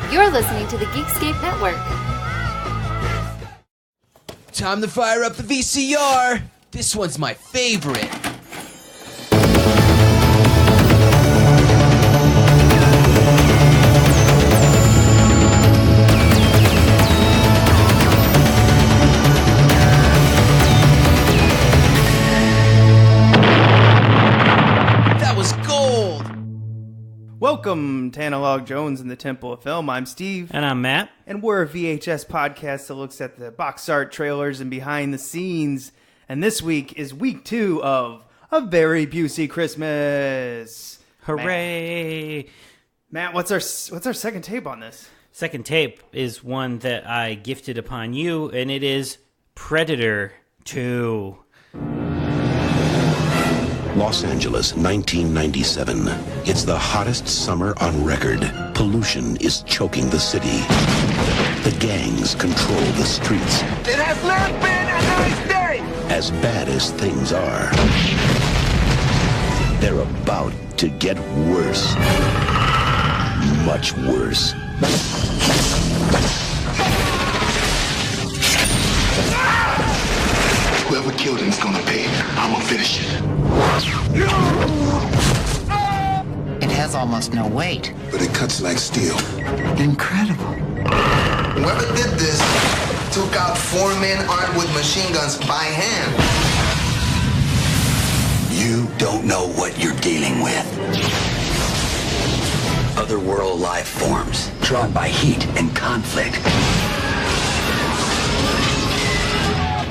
You're listening to the Geekscape Network. Time to fire up the VCR. This one's my favorite. Welcome to Analog Jones in the Temple of Film. I'm Steve. And I'm Matt. And we're a VHS podcast that looks at the box art, trailers, and behind the scenes. And this week is week 2 of A Very Busey Christmas. Hooray! Matt, what's our second tape on this? Second tape is one that I gifted upon you, and it is Predator 2. Los Angeles, 1997. It's the hottest summer on record. Pollution is choking the city. The gangs control the streets. It has not been a nice day! As bad as things are, they're about to get worse. Much worse. Whoever killed him is gonna pay. I'm gonna finish it. It has almost no weight. But it cuts like steel. Incredible. Whoever did this took out 4 men armed with machine guns by hand. You don't know what you're dealing with. Otherworld life forms, drawn by heat and conflict.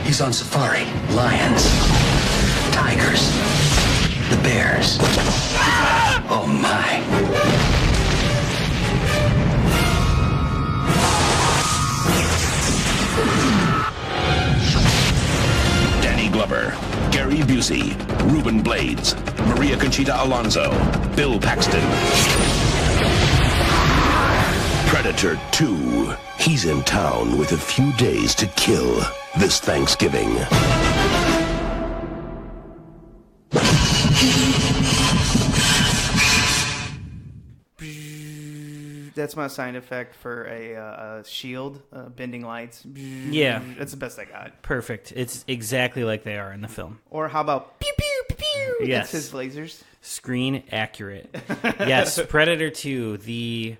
He's on safari. Lions. Tigers. The bears. Oh my. Danny Glover, Gary Busey, Reuben Blades, Maria Conchita Alonso, Bill Paxton. Predator 2. He's in town with a few days to kill this Thanksgiving. That's my sound effect for a shield, bending lights. Yeah. That's the best I got. Perfect. It's exactly like they are in the film. Or how about pew pew pew pew? Yes. That's his lasers. Screen accurate. Yes, Predator 2, the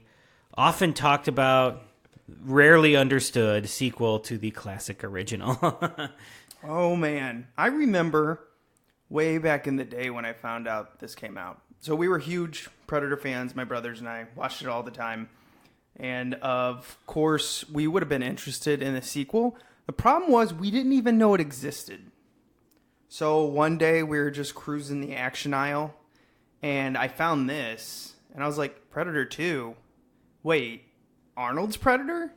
often talked about, rarely understood sequel to the classic original. Oh, man. I remember way back in the day when I found out this came out. So we were huge Predator fans, my brothers and I. Watched it all the time. And, of course, we would have been interested in the sequel. The problem was we didn't even know it existed. So one day we were just cruising the action aisle, and I found this. And I was like, Predator 2? Wait, Arnold's Predator?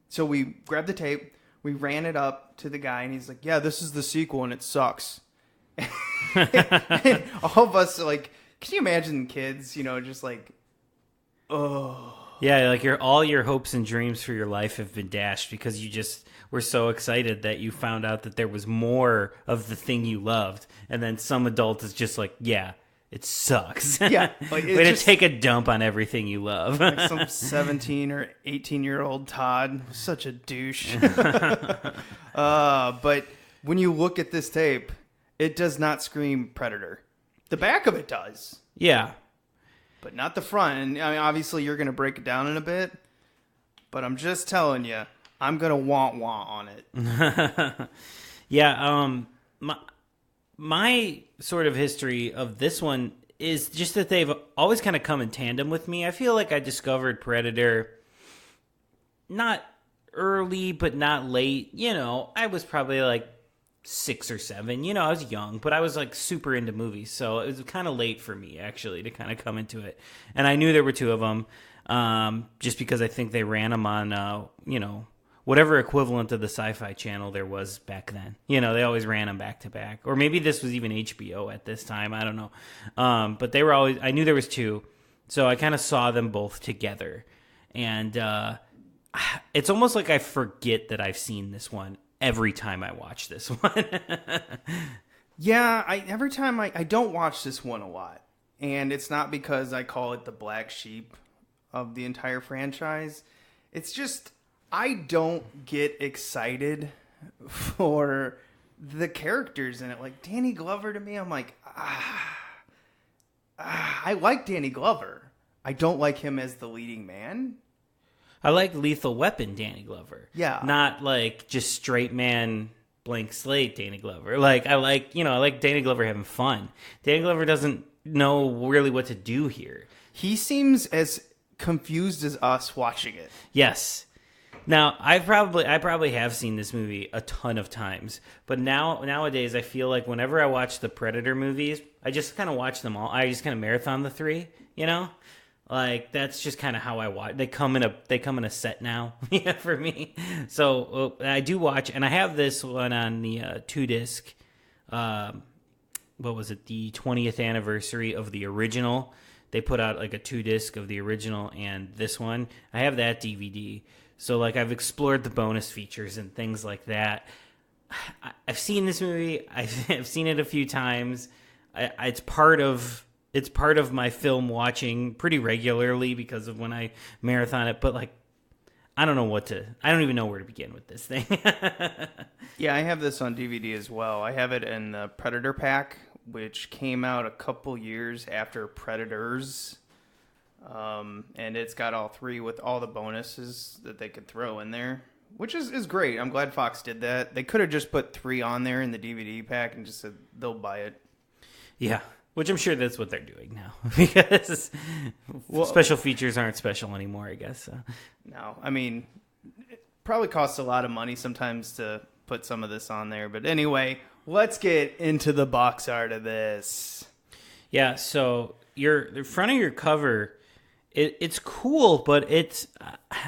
So we grabbed the tape. We ran it up to the guy, and he's like, yeah, this is the sequel, and it sucks. And all of us, like, can you imagine kids, just like, oh. Yeah, like all your hopes and dreams for your life have been dashed because you just were so excited that you found out that there was more of the thing you loved. And then some adult is just like, yeah, it sucks. Yeah. Like, way to take a dump on everything you love. Like some 17 or 18-year-old Todd was such a douche. But when you look at this tape, it does not scream Predator. The back of it does. Yeah. But not the front. And I mean, obviously, you're going to break it down in a bit. But I'm just telling you, I'm going to want on it. Yeah. My sort of history of this one is just that they've always kind of come in tandem with me. I feel like I discovered Predator not early, but not late. I was probably like 6 or 7. I was young, but I was like super into movies. So it was kind of late for me actually to kind of come into it. And I knew there were 2 of them just because I think they ran them on, whatever equivalent of the Sci-Fi channel there was back then. They always ran them back to back. Or maybe this was even HBO at this time. I don't know. But they were always, I knew there was 2. So I kind of saw them both together. And it's almost like I forget that I've seen this one every time I watch this one. Yeah, every time I don't watch this one a lot. And it's not because I call it the black sheep of the entire franchise. It's just, I don't get excited for the characters in it. Like Danny Glover, to me, I'm like, I like Danny Glover. I don't like him as the leading man. I like Lethal Weapon Danny Glover. Yeah. Not like just straight man blank slate Danny Glover. Like I like Danny Glover having fun. Danny Glover doesn't know really what to do here. He seems as confused as us watching it. Yes. Now, I probably have seen this movie a ton of times, but nowadays I feel like whenever I watch the Predator movies, I just kind of watch them all. I just kind of marathon the three, you know? Like that's just kind of how I watch. They come in a set now, yeah, for me. So I do watch, and I have this one on the 2-disc. What was it? The 20th anniversary of the original. They put out like a 2-disc of the original and this one. I have that DVD. So like I've explored the bonus features and things like that. I've seen this movie. I've seen it a few times. It's part of my film watching pretty regularly because of when I marathon it. But like, I don't even know where to begin with this thing. Yeah, I have this on DVD as well. I have it in the Predator pack, which came out a couple years after Predators. And it's got all three with all the bonuses that they could throw in there, which is great. I'm glad Fox did that. They could have just put 3 on there in the DVD pack and just said they'll buy it. Yeah, which I'm sure that's what they're doing now because special features aren't special anymore, I guess. So. No, I mean, it probably costs a lot of money sometimes to put some of this on there. But anyway, let's get into the box art of this. Yeah, so the front of your cover... It's cool, but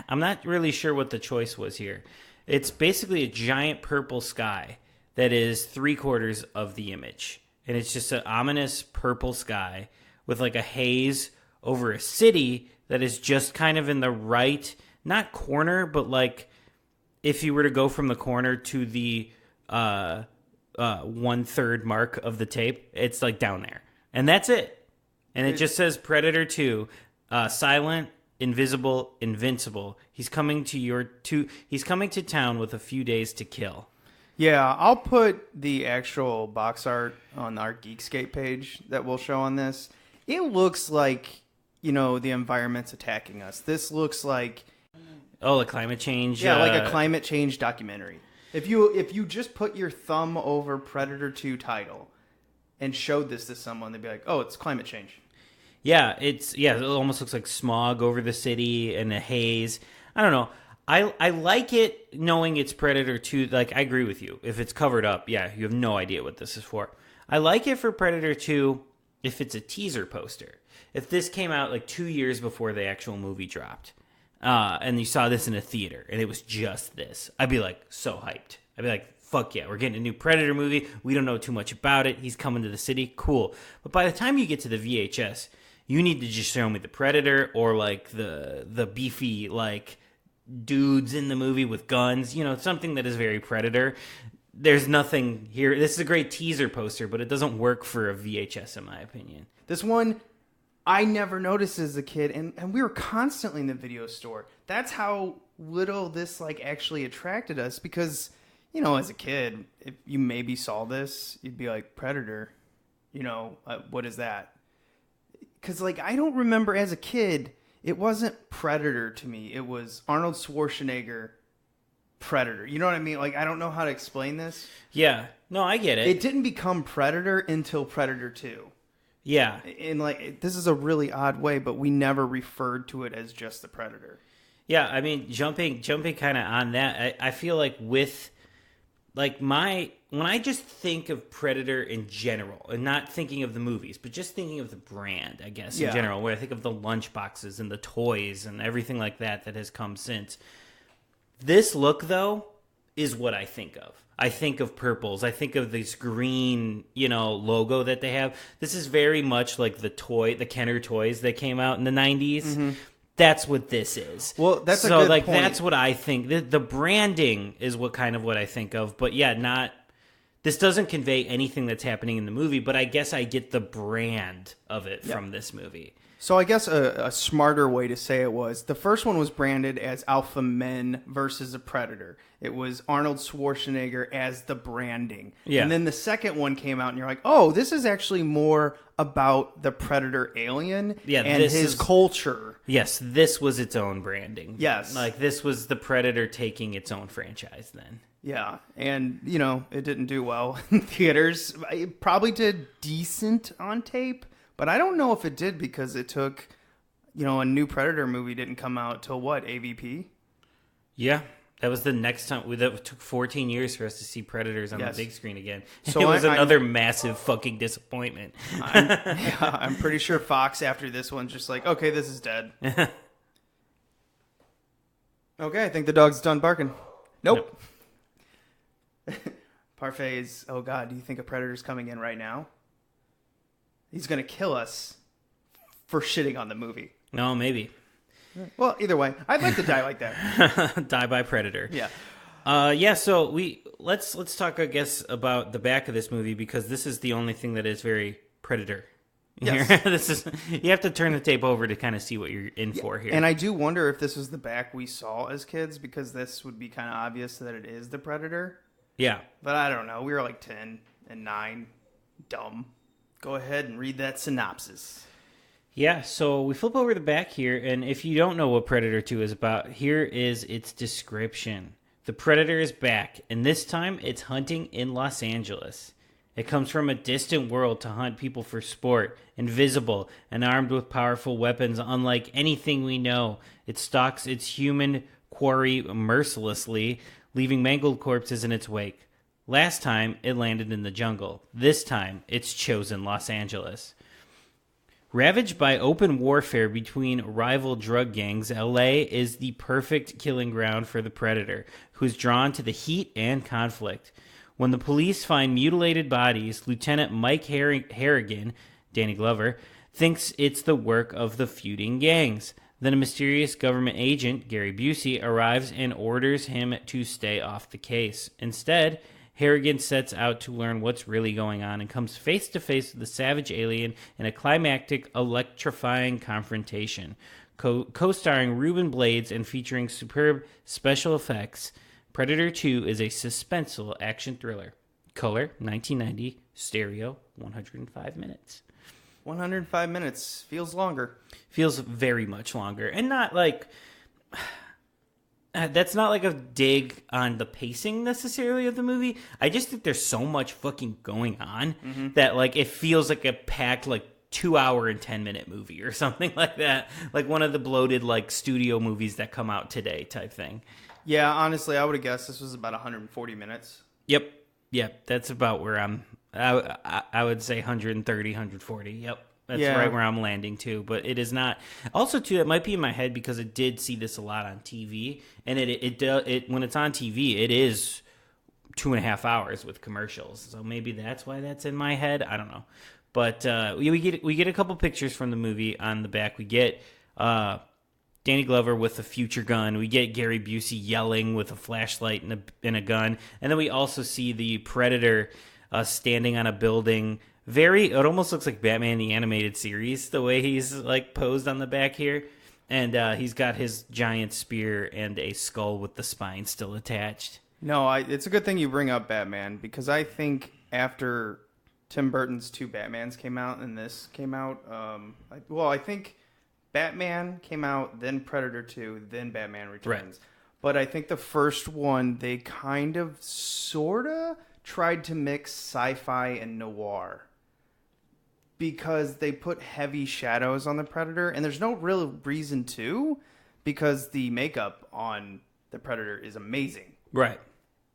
I'm not really sure what the choice was here. It's basically a giant purple sky that is 3/4 of the image. And it's just an ominous purple sky with like a haze over a city that is just kind of in the right, not corner, but like if you were to go from the corner to the 1/3 mark of the tape, it's like down there. And that's it. And it just says Predator 2. Silent, invisible, invincible. He's coming to town with a few days to kill. Yeah, I'll put the actual box art on our Geekscape page that we'll show on this. It looks like, the environment's attacking us. This looks like... Oh, the climate change. Yeah, like a climate change documentary. If you just put your thumb over Predator 2 title and showed this to someone, they'd be like, oh, it's climate change. Yeah, it almost looks like smog over the city and a haze. I don't know. I like it knowing it's Predator 2. Like, I agree with you. If it's covered up, yeah, you have no idea what this is for. I like it for Predator 2 if it's a teaser poster. If this came out like 2 years before the actual movie dropped, and you saw this in a theater and it was just this, I'd be like so hyped. I'd be like, fuck yeah, we're getting a new Predator movie. We don't know too much about it. He's coming to the city. Cool. But by the time you get to the VHS... you need to just show me the Predator or like the beefy like dudes in the movie with guns, something that is very Predator. There's nothing here. This is a great teaser poster, but it doesn't work for a VHS in my opinion. This one I never noticed as a kid, and we were constantly in the video store. That's how little this like actually attracted us because, as a kid, if you maybe saw this, you'd be like, Predator, what is that? Because, I don't remember as a kid, it wasn't Predator to me. It was Arnold Schwarzenegger Predator. You know what I mean? I don't know how to explain this. Yeah. No, I get it. It didn't become Predator until Predator 2. Yeah. And, this is a really odd way, but we never referred to it as just the Predator. Yeah, I mean, jumping kind of on that, I feel like with... when I just think of Predator in general, and not thinking of the movies, but just thinking of the brand, I guess, in general, where I think of the lunchboxes and the toys and everything like that has come since. This look, though, is what I think of. I think of purples. I think of this green, logo that they have. This is very much like the Kenner toys that came out in the 90s. Mm-hmm. That's what this is. Well, that's a good point. That's what I think. The branding is what I think of. But yeah, this doesn't convey anything that's happening in the movie, but I guess I get the brand of it from this movie. So I guess a smarter way to say it was, the first one was branded as Alpha Men versus a Predator. It was Arnold Schwarzenegger as the branding. Yeah. And then the second one came out and you're like, oh, this is actually more about the Predator alien and his culture. Yes, this was its own branding. Yes. Like, this was the Predator taking its own franchise then. Yeah, and, it didn't do well in theaters. It probably did decent on tape, but I don't know if it did because it took, a new Predator movie didn't come out till what, AVP? Yeah, that was the next time. That took 14 years for us to see Predators on the big screen again. So it was another massive fucking disappointment. I'm pretty sure Fox after this one's just like, okay, this is dead. Okay, I think the dog's done barking. Nope. Parfait oh God, do you think a Predator's coming in right now? He's going to kill us for shitting on the movie. No, maybe. Well, either way, I'd like to die like that. Die by Predator. Yeah. So let's talk, I guess, about the back of this movie, because this is the only thing that is very Predator. Yes. You have to turn the tape over to kind of see what you're in for here. And I do wonder if this was the back we saw as kids, because this would be kind of obvious that it is the Predator. Yeah. But I don't know. We were like 10 and 9. Dumb. Go ahead and read that synopsis. Yeah, so we flip over the back here, and if you don't know what Predator 2 is about, here is its description. The Predator is back, and this time it's hunting in Los Angeles. It comes from a distant world to hunt people for sport, invisible and armed with powerful weapons unlike anything we know. It stalks its human quarry mercilessly, leaving mangled corpses in its wake. Last time, it landed in the jungle. This time, it's chosen Los Angeles. Ravaged by open warfare between rival drug gangs, LA is the perfect killing ground for the Predator, who's drawn to the heat and conflict. When the police find mutilated bodies, Lieutenant Mike Harrigan, Danny Glover, thinks it's the work of the feuding gangs. Then a mysterious government agent, Gary Busey, arrives and orders him to stay off the case. Instead, Harrigan sets out to learn what's really going on and comes face to face with the savage alien in a climactic, electrifying confrontation. Co-starring Ruben Blades and featuring superb special effects, Predator 2 is a suspenseful action thriller. Color, 1990, stereo, 105 minutes. 105 minutes. Feels longer. Feels very much longer. And not like... That's not like a dig on the pacing necessarily of the movie. I just think there's so much fucking going on that like it feels like a packed like 2 hour and 10 minute movie or something like that. Like one of the bloated like studio movies that come out today type thing. Yeah, honestly, I would have guessed this was about 140 minutes. Yep. That's about where I would say 130, 140. Yep. That's right where I'm landing too, but it is not. Also, too, it might be in my head because it did see this a lot on TV, and it when it's on TV, it is 2.5 hours with commercials. So maybe that's why that's in my head. I don't know, but we get a couple pictures from the movie on the back. We get Danny Glover with a future gun. We get Gary Busey yelling with a flashlight and a gun, and then we also see the Predator standing on a building. It almost looks like Batman the Animated Series, the way he's like posed on the back here. And he's got his giant spear and a skull with the spine still attached. No, it's a good thing you bring up Batman, because I think after Tim Burton's 2 Batmans came out and this came out, I think Batman came out, then Predator 2, then Batman Returns. Right. But I think the first one, they kind of, sort of tried to mix sci-fi and noir. Because they put heavy shadows on the Predator, and there's no real reason to, because the makeup on the Predator is amazing. Right.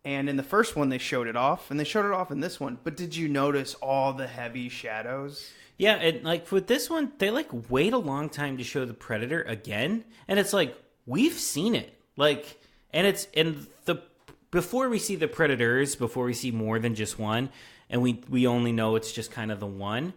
And in the first one, they showed it off, and they showed it off in this one. But did you notice all the heavy shadows? Yeah, and like with this one, they like wait a long time to show the Predator again, and it's like we've seen it. Like, and it's before we see the Predators, before we see more than just one, and we only know it's just kind of the one.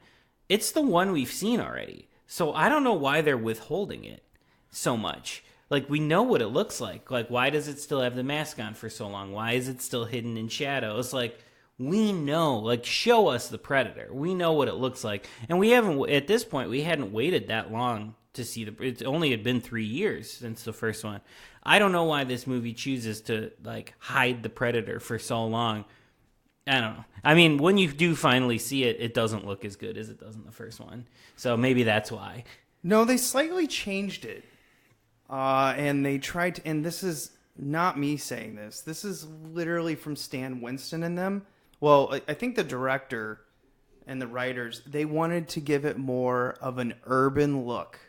It's the one we've seen already. So I don't know why they're withholding it so much. Like, we know what it looks like. Like, why does it still have the mask on for so long? Why is it still hidden in shadows? Like, We know, like, show us the Predator. We know what it looks like. And we haven't, at this point, we hadn't waited that long to see it only had been 3 years since the first one. I don't know why this movie chooses to, like, hide the Predator for so long. I don't know. I mean, when you do finally see it, it doesn't look as good as it does in the first one. So maybe that's why. No, they slightly changed it. And they tried to, and this is not me saying this. This is literally from Stan Winston and them. Well, I think the director and the writers, they wanted to give it more of an urban look.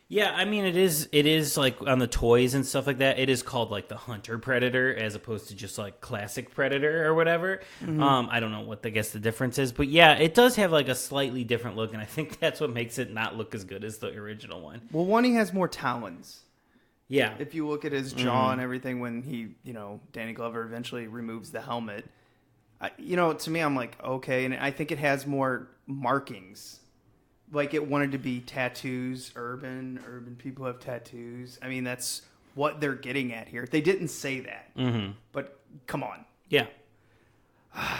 Yeah, I mean, it is like on the toys and stuff like that, it is called like the Hunter Predator as opposed to just like classic Predator or whatever. Mm-hmm. I don't know what I guess the difference is, but yeah, it does have like a slightly different look, and I think that's what makes it not look as good as the original one. Well, one, he has more talons. Yeah. If you look at his jaw and everything when he, Danny Glover eventually removes the helmet, to me, I'm like, okay, and I think it has more markings. Like, it wanted to be tattoos, urban people have tattoos. I mean, that's what they're getting at here. They didn't say that, but come on. Yeah.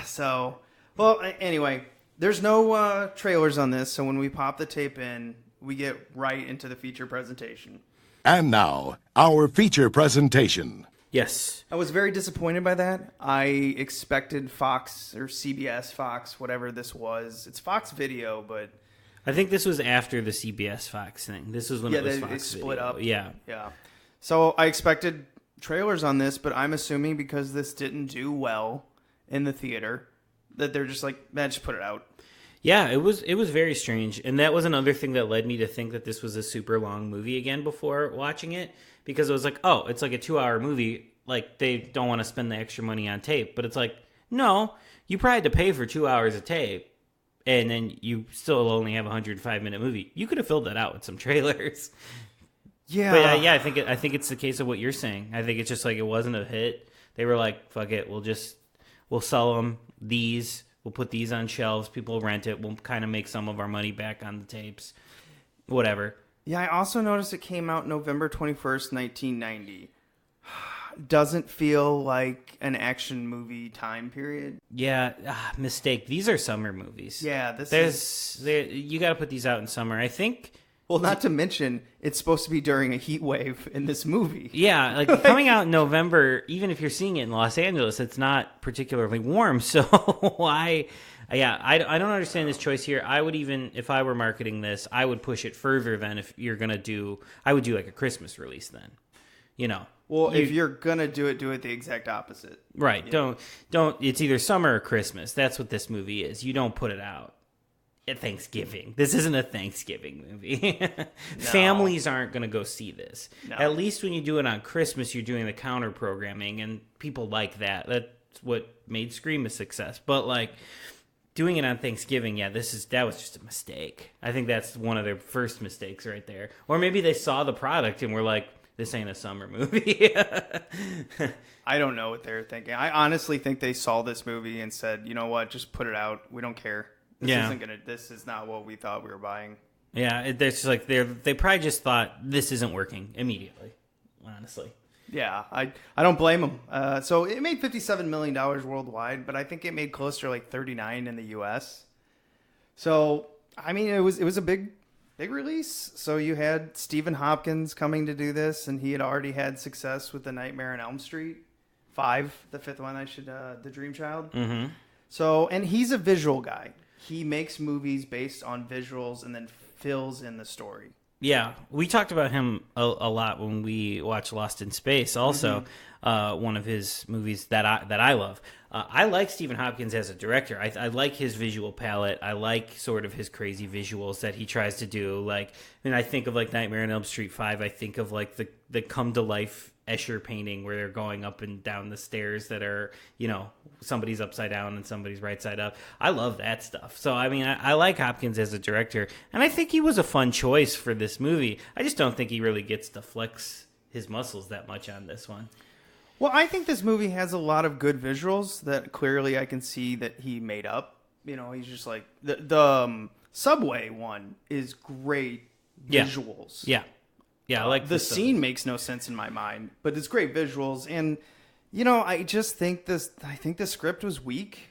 So, well, anyway, there's no trailers on this, so when we pop the tape in, we get right into the feature presentation. And now, our feature presentation. Yes. I was very disappointed by that. I expected Fox or CBS, Fox, whatever this was. It's Fox Video, but... I think this was after the CBS Fox thing. This was when it was Fox they split Video. up. Yeah. So I expected trailers on this, but I'm assuming because this didn't do well in the theater, that they're just like, man, just put it out. Yeah, it was very strange. And that was another thing that led me to think that this was a super long movie again before watching it. Because it was like, oh, it's like a 2-hour movie. Like, they don't want to spend the extra money on tape. But it's like, no, you probably had to pay for 2 hours of tape. And then you still only have a 105-minute movie. You could have filled that out with some trailers. Yeah. But I think it's the case of what you're saying. I think it's just like it wasn't a hit. They were like, fuck it, we'll sell them these. We'll put these on shelves. People will rent it. We'll kind of make some of our money back on the tapes. Whatever. Yeah, I also noticed it came out November 21st, 1990. Doesn't feel like an action movie time period. Yeah, mistake. These are summer movies. Yeah, you got to put these out in summer. I think. Well, not to mention, it's supposed to be during a heat wave in this movie. Yeah, like coming out in November, even if you're seeing it in Los Angeles, it's not particularly warm. So why? Yeah, I don't understand this choice here. I would even, if I were marketing this, I would push it further than if you're going to do, I would do like a Christmas release then. Well, if you're going to do it the exact opposite. Right. Don't, it's either summer or Christmas. That's what this movie is. You don't put it out at Thanksgiving. This isn't a Thanksgiving movie. No. Families aren't going to go see this. No. At least when you do it on Christmas, you're doing the counter programming, and people like that. That's what made Scream a success. But like doing it on Thanksgiving, that was just a mistake. I think that's one of their first mistakes right there. Or maybe they saw the product and were like, this ain't a summer movie. I don't know what they're thinking. I honestly think they saw this movie and said, you know what, just put it out. We don't care. This is not what we thought we were buying. Yeah, it's like they probably just thought this isn't working immediately, honestly. Yeah, I don't blame them. So it made $57 million worldwide, but I think it made closer to like 39 in the U.S. So, I mean, it was a big release. So you had Stephen Hopkins coming to do this, and he had already had success with The Nightmare on Elm Street 5, the fifth one, The Dream Child. Mm-hmm. So, and he's a visual guy. He makes movies based on visuals and then fills in the story. Yeah, we talked about him a lot when we watched Lost in Space. Also, one of his movies that I love. I like Stephen Hopkins as a director. I like his visual palette. I like sort of his crazy visuals that he tries to do. Like, I think of like Nightmare on Elm Street 5. I think of like the come to life Escher painting where they're going up and down the stairs that are, somebody's upside down and somebody's right side up. I love that stuff. So, I mean, I like Hopkins as a director, and I think he was a fun choice for this movie. I just don't think he really gets to flex his muscles that much on this one. Well, I think this movie has a lot of good visuals that clearly I can see that he made up. He's just like the Subway one is great visuals. Yeah. Yeah, I like the scene makes no sense in my mind, but it's great visuals. And I just think I think the script was weak.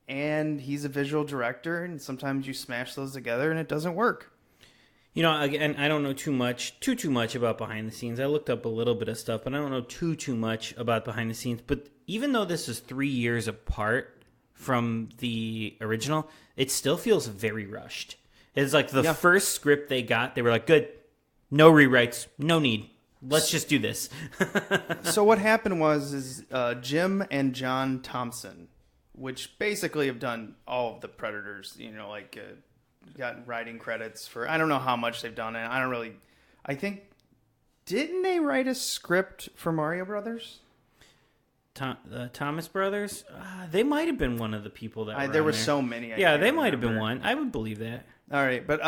and he's a visual director, and sometimes you smash those together and it doesn't work. You know, again, I don't know too much about behind the scenes. I looked up a little bit of stuff, but I don't know too much about behind the scenes. But even though this is 3 years apart from the original, it still feels very rushed. It's like the first script they got, they were like, good, no rewrites, no need. Let's just do this. So what happened was Jim and John Thompson, which basically have done all of the Predators, you know, like got writing credits for, I don't know how much they've done it. I think, didn't they write a script for Mario Brothers? Thomas Brothers? They might have been one of the people that were there were there. so many. Yeah, they might have been one. I would believe that. All right, but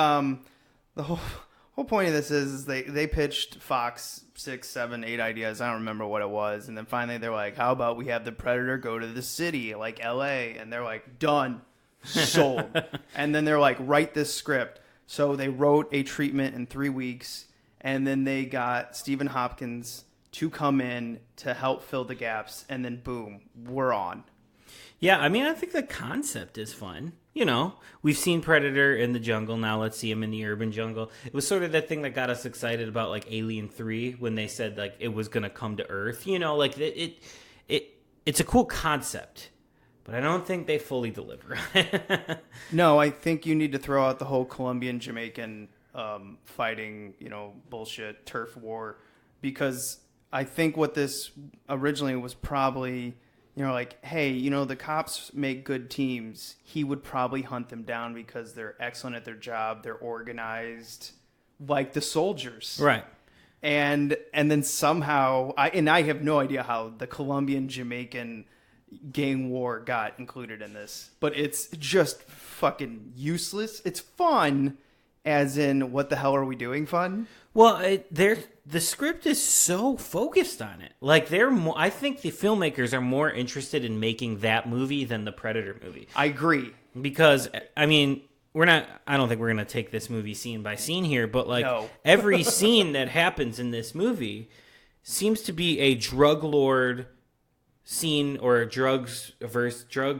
the whole point of this is they pitched Fox 6, 7, 8 ideas. I don't remember what it was. And then finally they're like, how about we have the Predator go to the city, like L.A.? And they're like, done. Sold. And then they're like, write this script. So they wrote a treatment in 3 weeks. And then they got Stephen Hopkins to come in to help fill the gaps. And then boom, we're on. Yeah, I mean, I think the concept is fun. You know, we've seen Predator in the jungle. Now let's see him in the urban jungle. It was sort of that thing that got us excited about like Alien 3 when they said like it was going to come to Earth. You know, like it's a cool concept, but I don't think they fully deliver on it. No, I think you need to throw out the whole Colombian Jamaican fighting, you know, bullshit turf war, because I think what this originally was probably, you know, like, hey, you know, the cops make good teams. He would probably hunt them down because they're excellent at their job. They're organized like the soldiers. Right. And then somehow, I have no idea how the Colombian Jamaican gang war got included in this, but it's just fucking useless. It's fun, as in, what the hell are we doing fun? Well, the script is so focused on it. Like I think the filmmakers are more interested in making that movie than the Predator movie. I agree. Because, I mean, I don't think we're going to take this movie scene by scene here, but like every scene that happens in this movie seems to be a drug lord scene, or drug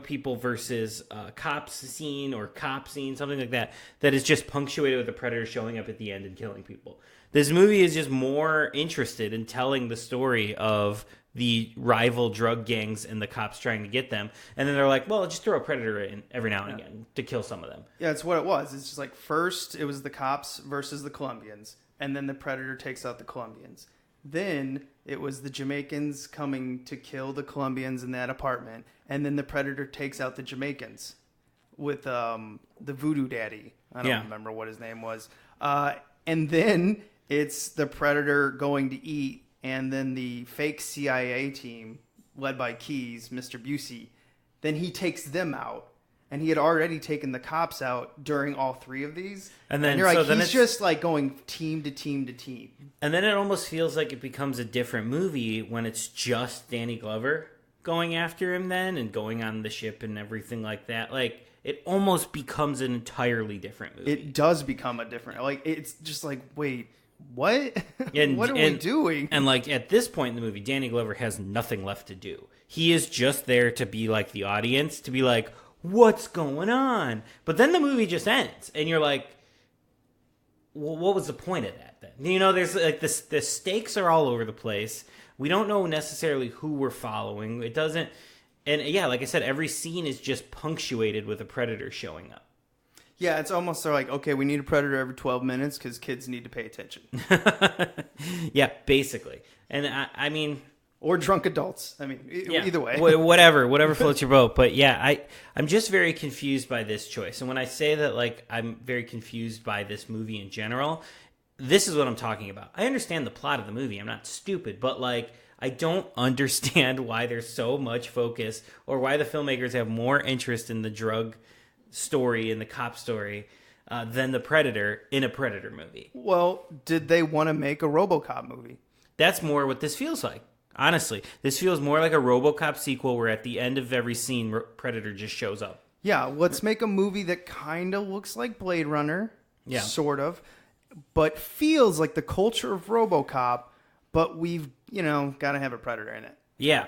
people versus cops scene, or cop scene, something like that is just punctuated with the Predator showing up at the end and killing people. This movie is just more interested in telling the story of the rival drug gangs and the cops trying to get them. And then they're like, well, just throw a Predator in every now and again to kill some of them. Yeah, it's what it was. It's just like, first it was the cops versus the Colombians, and then the Predator takes out the Colombians. Then it was the Jamaicans coming to kill the Colombians in that apartment, and then the Predator takes out the Jamaicans with the Voodoo Daddy. I don't remember what his name was. And then it's the Predator going to eat, and then the fake CIA team, led by Keyes, Mr. Busey, then he takes them out. And he had already taken the cops out during all 3 of these. And then you're like, he's just like going team to team to team. And then it almost feels like it becomes a different movie when it's just Danny Glover going after him then and going on the ship and everything like that. Like, it almost becomes an entirely different movie. It does become a different, like, it's just like, wait, what? What are we doing? And like, at this point in the movie, Danny Glover has nothing left to do. He is just there to be like the audience, to be like, what's going on? But then the movie just ends, and you're like, well, what was the point of that then? You know, there's like the stakes are all over the place. We don't know necessarily who we're following. It doesn't, and yeah, like I said, every scene is just punctuated with a Predator showing up. Yeah, it's almost like, okay, we need a Predator every 12 minutes because kids need to pay attention. Yeah, basically. And I mean... Or drunk adults. I mean, either way. Whatever floats your boat. But yeah, I'm just very confused by this choice. And when I say that, like, I'm very confused by this movie in general, this is what I'm talking about. I understand the plot of the movie. I'm not stupid. But, like, I don't understand why there's so much focus, or why the filmmakers have more interest in the drug story and the cop story than the Predator in a Predator movie. Well, did they want to make a RoboCop movie? That's more what this feels like. Honestly, this feels more like a RoboCop sequel where at the end of every scene, Predator just shows up. Yeah, let's make a movie that kind of looks like Blade Runner, sort of, but feels like the culture of RoboCop, but we've, got to have a Predator in it. Yeah.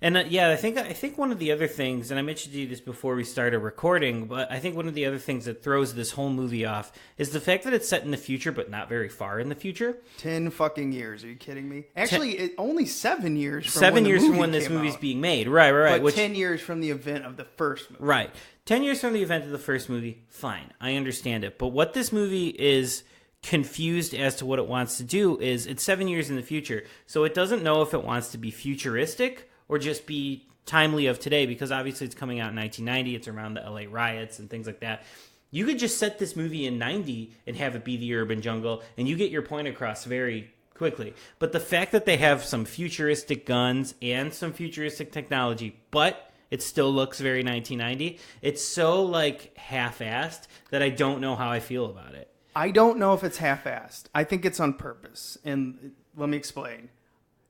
And I think one of the other things, and I mentioned to you this before we started recording, but I think one of the other things that throws this whole movie off is the fact that it's set in the future, but not very far in the future. 10 fucking years. Are you kidding me? Actually, only 7 years from 7 when the years movie from when this came movie's out. being made. Right. But 10 years from the event of the first movie. Right. 10 years from the event of the first movie, fine. I understand it. But what this movie is confused as to what it wants to do is it's 7 years in the future. So it doesn't know if it wants to be futuristic or just be timely of today, because obviously it's coming out in 1990. It's around the LA riots and things like that. You could just set this movie in 90 and have it be the urban jungle, and you get your point across very quickly. But the fact that they have some futuristic guns and some futuristic technology, but it still looks very 1990, it's so like half-assed that I don't know how I feel about it. I don't know if it's half-assed. I think it's on purpose. And let me explain.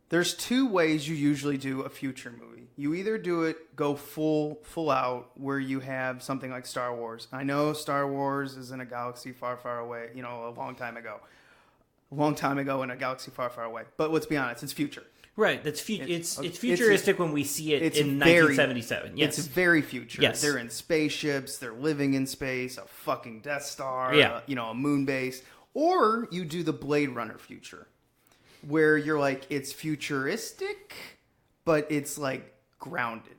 There's two ways you usually do a future movie. You either go full out, where you have something like Star Wars. I know Star Wars is in a galaxy far, far away, a long time ago. A long time ago in a galaxy far, far away. But let's be honest, it's future. Right, it's futuristic when we see it in 1977. Yes. It's very future. Yes. They're in spaceships, they're living in space, a fucking Death Star, yeah. A moon base. Or you do the Blade Runner future, where you're like, it's futuristic, but it's like grounded.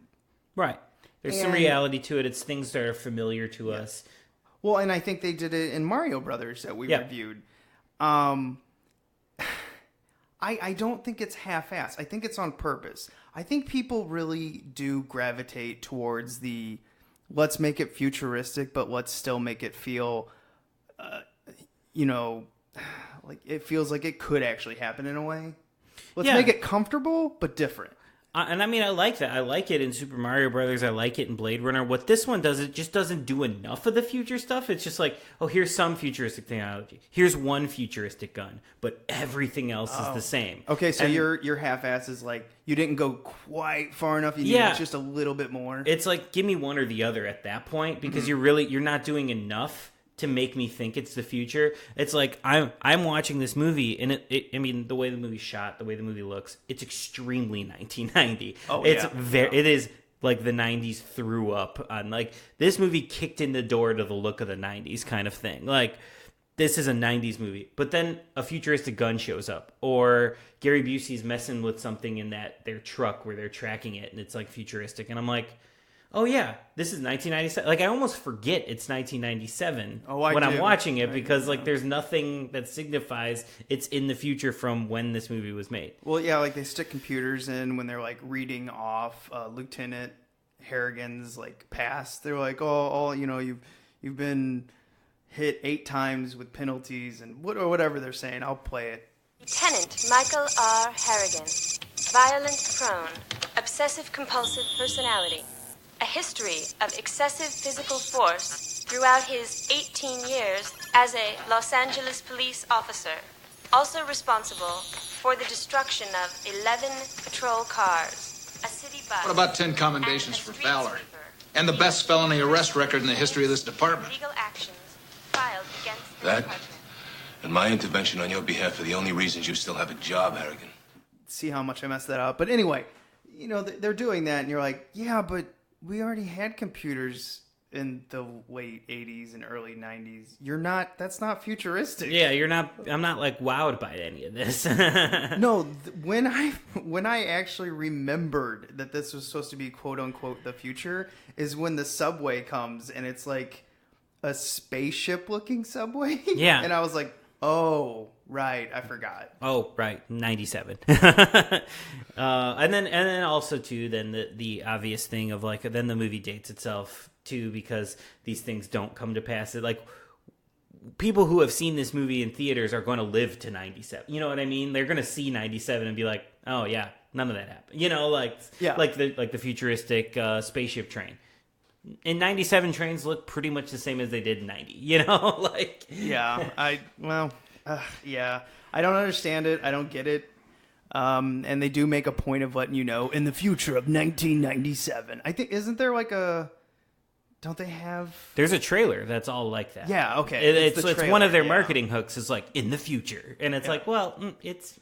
Right. There's some reality to it. It's things that are familiar to us. Well, and I think they did it in Mario Brothers that we reviewed. I don't think it's half-assed. I think it's on purpose. I think people really do gravitate towards the let's make it futuristic, but let's still make it feel, like it feels like it could actually happen in a way. Let's make it comfortable, but different. And I mean, I like that. I like it in Super Mario Brothers. I like it in Blade Runner. What this one does, it just doesn't do enough of the future stuff. It's just like, oh, here's some futuristic technology. Here's one futuristic gun, but everything else is the same. Okay, so your half-ass is like, you didn't go quite far enough. You needed just a little bit more. It's like, give me one or the other at that point, because you're not doing enough to make me think it's the future. It's like I'm watching this movie, and I mean, the way the movie's shot, the way the movie looks, it's extremely 1990. Oh, it's it is like the 90s threw up on, like, this movie kicked in the door to the look of the 90s kind of thing. Like, this is a 90s movie, but then a futuristic gun shows up, or Gary Busey's messing with something in their truck where they're tracking it, and it's like futuristic, and I'm like, oh yeah, this is 1997. Like, I almost forget it's 1997 when I'm watching it, because like there's nothing that signifies it's in the future from when this movie was made. Well, yeah, like they stick computers in when they're like reading off Lieutenant Harrigan's like past. They're like, oh, you've been hit 8 times with penalties and whatever they're saying. I'll play it. Lieutenant Michael R. Harrigan, violent prone, obsessive compulsive personality. A history of excessive physical force throughout his 18 years as a Los Angeles police officer. Also responsible for the destruction of 11 patrol cars, a city bus. What about 10 commendations for valor? And the best felony arrest record in the history of this department. Legal actions filed against the that department. And my intervention on your behalf are the only reasons you still have a job, Harrigan. See how much I messed that up. But anyway, they're doing that, and you're like, yeah, but we already had computers in the late 80s and early 90s. That's not futuristic. Yeah, I'm not like wowed by any of this. No, when I actually remembered that this was supposed to be quote unquote the future is when the subway comes and it's like a spaceship looking subway. Yeah. And I was like, oh, right, I forgot. Oh, right, 97. And then also too, then the obvious thing of like, then the movie dates itself too, because these things don't come to pass. Like, people who have seen this movie in theaters are going to live to 97. You know what I mean? They're going to see 97 and be like, oh yeah, none of that happened. Like the futuristic spaceship train. In 97, trains look pretty much the same as they did in 90, like... Yeah, I don't understand it. I don't get it. And they do make a point of letting you know, in the future of 1997. I think, isn't there like Don't they have... There's a trailer that's all like that. Yeah, okay. It's one of their marketing hooks is like, in the future. And it's like, well, it's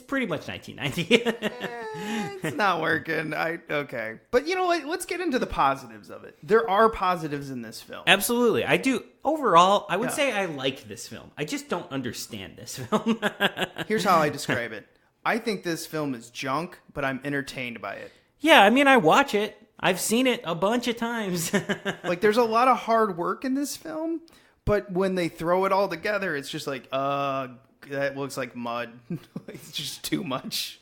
pretty much 1990. It's not working. Okay. But you know what? Let's get into the positives of it. There are positives in this film. Absolutely. I do. Overall, I would say I like this film. I just don't understand this film. Here's how I describe it. I think this film is junk, but I'm entertained by it. Yeah, I mean, I watch it. I've seen it a bunch of times. Like, there's a lot of hard work in this film, but when they throw it all together, it's just like, that looks like mud. It's just too much.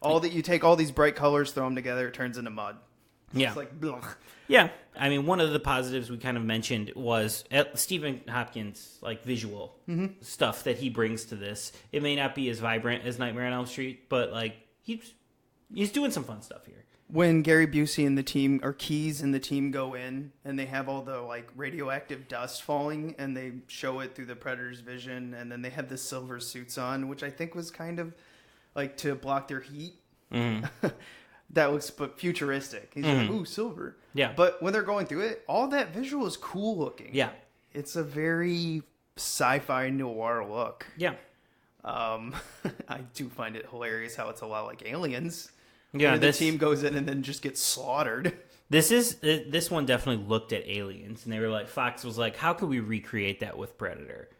You take all these bright colors, throw them together, it turns into mud. Yeah. It's like, blech. Yeah. I mean, one of the positives we kind of mentioned was Stephen Hopkins, like, visual stuff that he brings to this. It may not be as vibrant as Nightmare on Elm Street, but, like, he's doing some fun stuff here. When Gary Busey and the team, or Keyes and the team, go in and they have all the like radioactive dust falling and they show it through the Predator's vision, and then they have the silver suits on, which I think was kind of like to block their heat. That looks futuristic. He's like, ooh, silver. Yeah. But when they're going through it, all that visual is cool looking. Yeah. It's a very sci-fi noir look. Yeah. I do find it hilarious how it's a lot like Aliens. Yeah, the team goes in and then just gets slaughtered. This one definitely looked at Aliens, and they were like, Fox was like, how could we recreate that with Predator?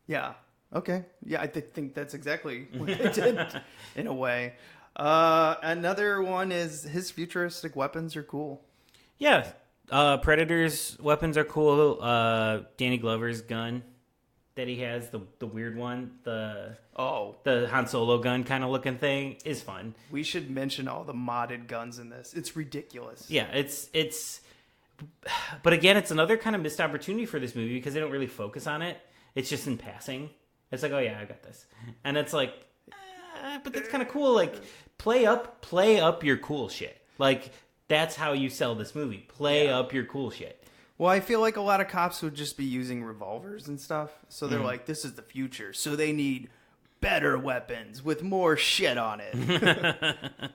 Yeah. Okay. Yeah, I think that's exactly what they did in a way. Another one is his futuristic weapons are cool. Yeah. Predator's weapons are cool. Danny Glover's gun that he has, the weird one, the Han Solo gun kind of looking thing, is fun. We should mention all the modded guns in this. It's ridiculous. Yeah, it's but again, it's another kind of missed opportunity for this movie because they don't really focus on it. It's just in passing. It's like, oh yeah, I got this. And it's like, but that's kind of cool. Like, play up your cool shit. Like, that's how you sell this movie. Play up your cool shit. Well, I feel like a lot of cops would just be using revolvers and stuff. So they're like, this is the future. So they need better weapons with more shit on it.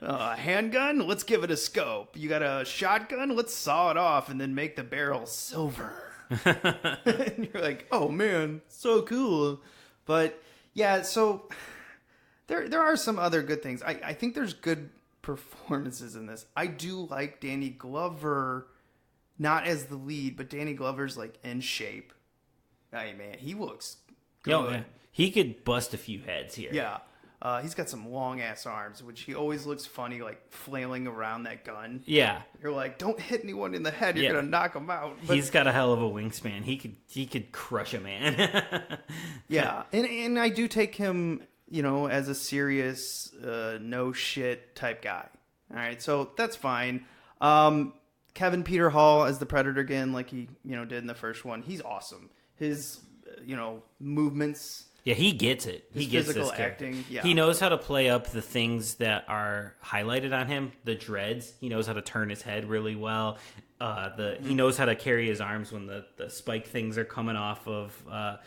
A handgun? Let's give it a scope. You got a shotgun? Let's saw it off and then make the barrel silver. And you're like, oh man, so cool. But yeah, so there are some other good things. I think there's good performances in this. I do like Danny Glover. Not as the lead, but Danny Glover's like in shape. Hey man, he looks good. Yo, man. He could bust a few heads here. Yeah. He's got some long ass arms, which he always looks funny, like flailing around that gun. Yeah. You're like, don't hit anyone in the head. You're gonna knock him out. But he's got a hell of a wingspan. He could crush a man. Yeah, and I do take him, as a serious, no shit type guy. All right, so that's fine. Kevin Peter Hall as the Predator again, like he, did in the first one. He's awesome. His, movements. Yeah, he gets it. He gets physical this character. acting. Yeah. He knows how to play up the things that are highlighted on him. The dreads. He knows how to turn his head really well. He knows how to carry his arms when the spike things are coming off of.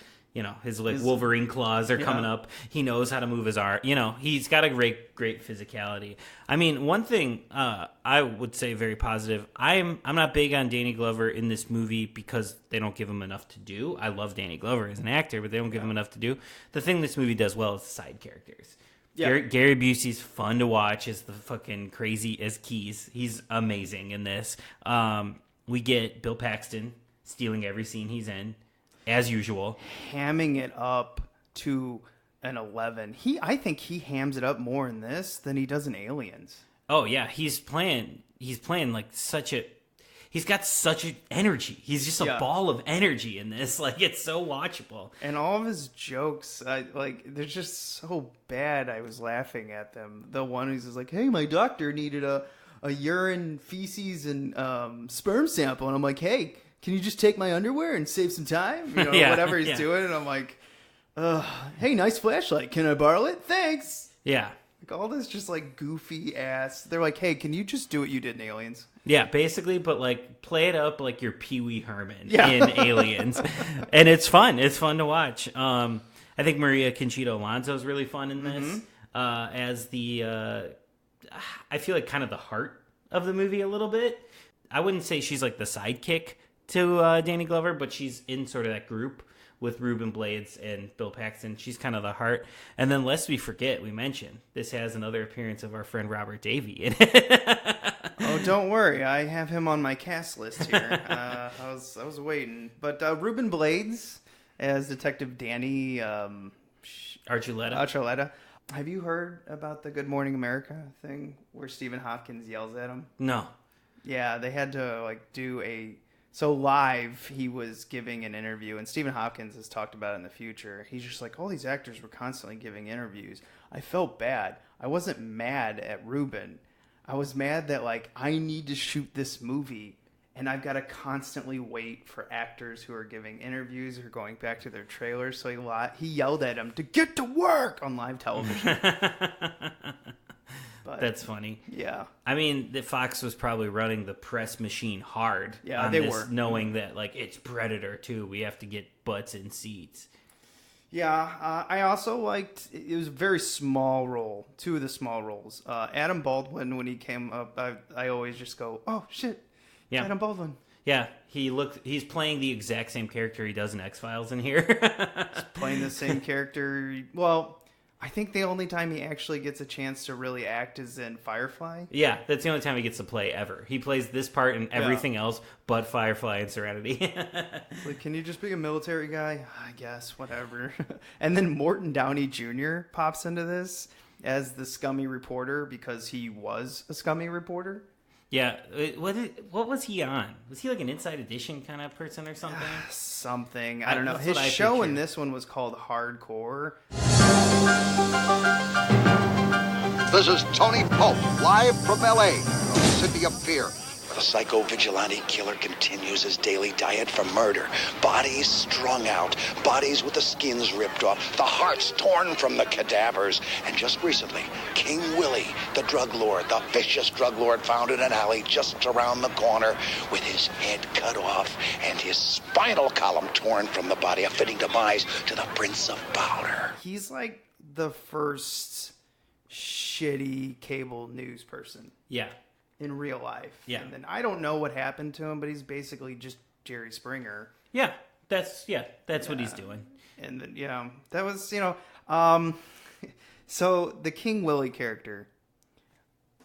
His Wolverine claws are coming up. He knows how to move his arm. He's got a great physicality. I mean, one thing I would say very positive. I'm not big on Danny Glover in this movie because they don't give him enough to do. I love Danny Glover as an actor, but they don't give him enough to do. The thing this movie does well is the side characters. Yeah. Gary Busey's fun to watch as the fucking crazy as Keyes. He's amazing in this. We get Bill Paxton stealing every scene he's in. As usual. Hamming it up to an 11. I think he hams it up more in this than he does in Aliens. Oh, yeah. He's playing like he's got such an energy. He's just a ball of energy in this. Like, it's so watchable. And all of his jokes, they're just so bad. I was laughing at them. The one who's just like, hey, my doctor needed a urine, feces, and sperm sample. And I'm like, hey, can you just take my underwear and save some time? Whatever he's doing. And I'm like, hey, nice flashlight. Can I borrow it? Thanks. Yeah. Like all this just like goofy ass. They're like, hey, can you just do what you did in Aliens? Yeah, basically, but like play it up like you're Pee Wee Herman in Aliens. And it's fun. It's fun to watch. I think Maria Conchita Alonso is really fun in this as the, I feel like kind of the heart of the movie a little bit. I wouldn't say she's like the sidekick to Danny Glover, but she's in sort of that group with Ruben Blades and Bill Paxton. She's kind of the heart. And then lest we forget, we mentioned, this has another appearance of our friend Robert Davey in it. Oh, don't worry. I have him on my cast list here. I was waiting. But Ruben Blades as Detective Danny Archuleta. Have you heard about the Good Morning America thing where Stephen Hopkins yells at him? No. Yeah, they had to do so live he was giving an interview, and Stephen Hopkins has talked about it in the future. He's just like, all these actors were constantly giving interviews. I felt bad. I wasn't mad at Ruben. I was mad that I need to shoot this movie and I've got to constantly wait for actors who are giving interviews or going back to their trailers. So he yelled at him to get to work on live television. But, that's funny. Yeah. I mean, the Fox was probably running the press machine hard. Yeah, on they this, were. Knowing that, it's Predator, too. We have to get butts in seats. Yeah, I also liked, it was a very small role, two of the small roles. Adam Baldwin, when he came up, I always just go, oh, shit, yeah. Adam Baldwin. Yeah, he's playing the exact same character he does in X-Files in here. He's playing the same character. Well, I think the only time he actually gets a chance to really act is in Firefly. Yeah, that's the only time he gets to play ever. He plays this part and everything else but Firefly and Serenity. Can you just be a military guy? I guess, whatever. And then Morton Downey Jr. pops into this as the scummy reporter because he was a scummy reporter. Yeah, what was he on? Was he an Inside Edition kind of person or something? Something. I don't know. His show in this one was called Hardcore. This is Tony Pope, live from L.A., the city of fear. The psycho-vigilante killer continues his daily diet for murder. Bodies strung out, bodies with the skins ripped off, the hearts torn from the cadavers. And just recently, King Willie, the drug lord, the vicious drug lord, found in an alley just around the corner with his head cut off and his spinal column torn from the body, a fitting demise to the Prince of Powder. He's like the first shitty cable news person. Yeah. In real life. Yeah. And then I don't know what happened to him, but he's basically just Jerry Springer. Yeah. That's what he's doing. And then, that was, so the King Willie character,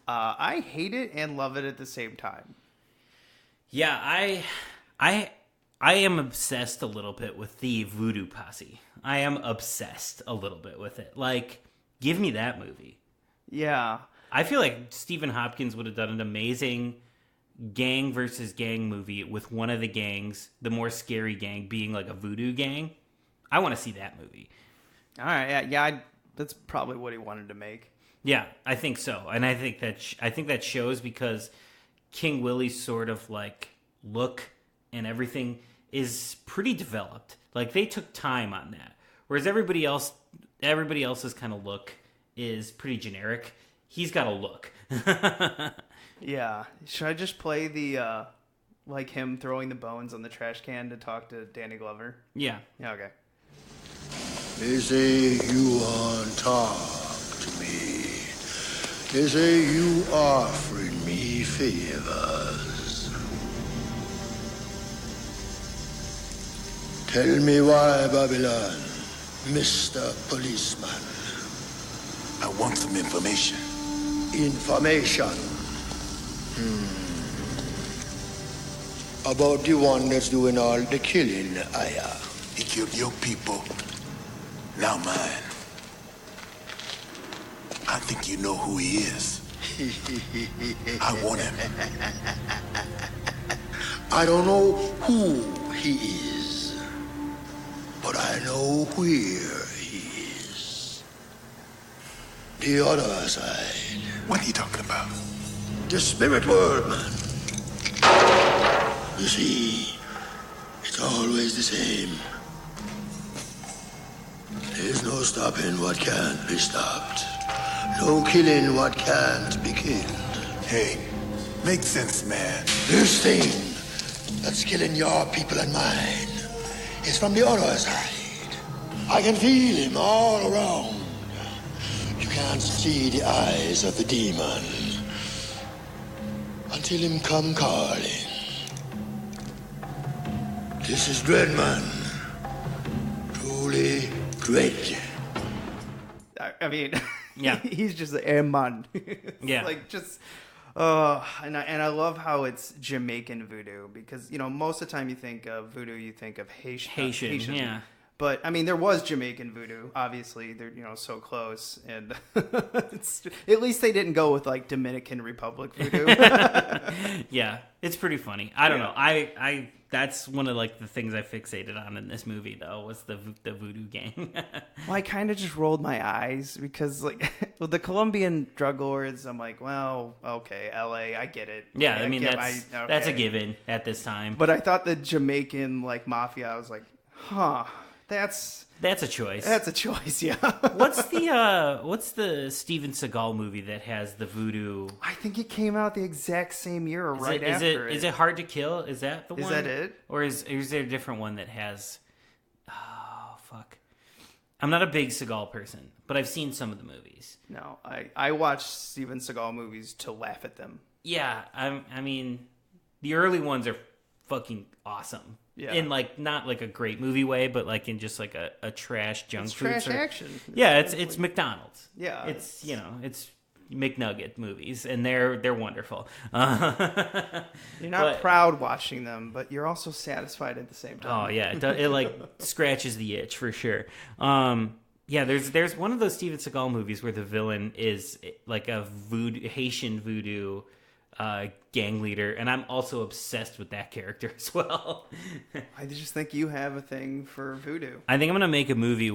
I hate it and love it at the same time. Yeah, I am obsessed a little bit with the Voodoo Posse. I am obsessed a little bit with it. Give me that movie. Yeah. I feel like Stephen Hopkins would have done an amazing gang versus gang movie with one of the gangs, the more scary gang, being a voodoo gang. I want to see that movie. All right, yeah, that's probably what he wanted to make. Yeah, I think so, and I think that shows because King Willie's sort of look and everything is pretty developed. They took time on that, whereas everybody else's kind of look is pretty generic. He's got a look. Yeah. Should I just play the, him throwing the bones on the trash can to talk to Danny Glover? Yeah. Yeah, okay. They say you won't talk to me. They say you offering me favors. Tell me why, Babylon, Mr. Policeman. I want some information. Information. About the one that's doing all the killing, He killed your people. Now mine. I think you know who he is. I want him. I don't know who he is, but I know where he is. The other side. What are you talking about? The spirit world, man. You see, it's always the same. There's no stopping what can't be stopped. No killing what can't be killed. Hey, make sense, man. This thing that's killing your people and mine is from the other side. I can feel him all around. You can't see the eyes of the demon until him come calling. This is Dreadman. Truly dread. I mean, yeah, he's just a man. Yeah, like just. And I love how it's Jamaican voodoo because, you know, most of the time you think of voodoo, you think of Haitian. Yeah. But, I mean, there was Jamaican voodoo. Obviously, they're, you know, so close. And at least they didn't go with, like, Dominican Republic voodoo. Yeah, it's pretty funny. I don't know. I that's one of, like, the things I fixated on in this movie, though, was the voodoo gang. Well, I kind of just rolled my eyes because, like, with the Colombian drug lords, I'm like, well, okay, L.A., I get it. Yeah, okay, I mean, that's a given at this time. But I thought the Jamaican, like, mafia, I was like, huh, that's a choice. That's a choice, yeah. What's the Steven Seagal movie that has the voodoo? I think it came out the exact same year or after it. Is it Hard to Kill? Is that the one? Is that it? Or is there a different one that has... Oh, fuck. I'm not a big Seagal person, but I've seen some of the movies. No, I watch Steven Seagal movies to laugh at them. Yeah, I mean, the early ones are fucking awesome. Yeah. In, like, not like a great movie way, but like in just like a trash junk food. Trash action. Yeah, it's McDonald's. Yeah. It's, you know, it's McNugget movies, and they're wonderful. You're not proud watching them, but you're also satisfied at the same time. Oh, yeah. It like scratches the itch for sure. Yeah, there's one of those Steven Seagal movies where the villain is like a Haitian voodoo gang leader, and I'm also obsessed with that character as well. I just think you have a thing for voodoo. I think I'm gonna make a movie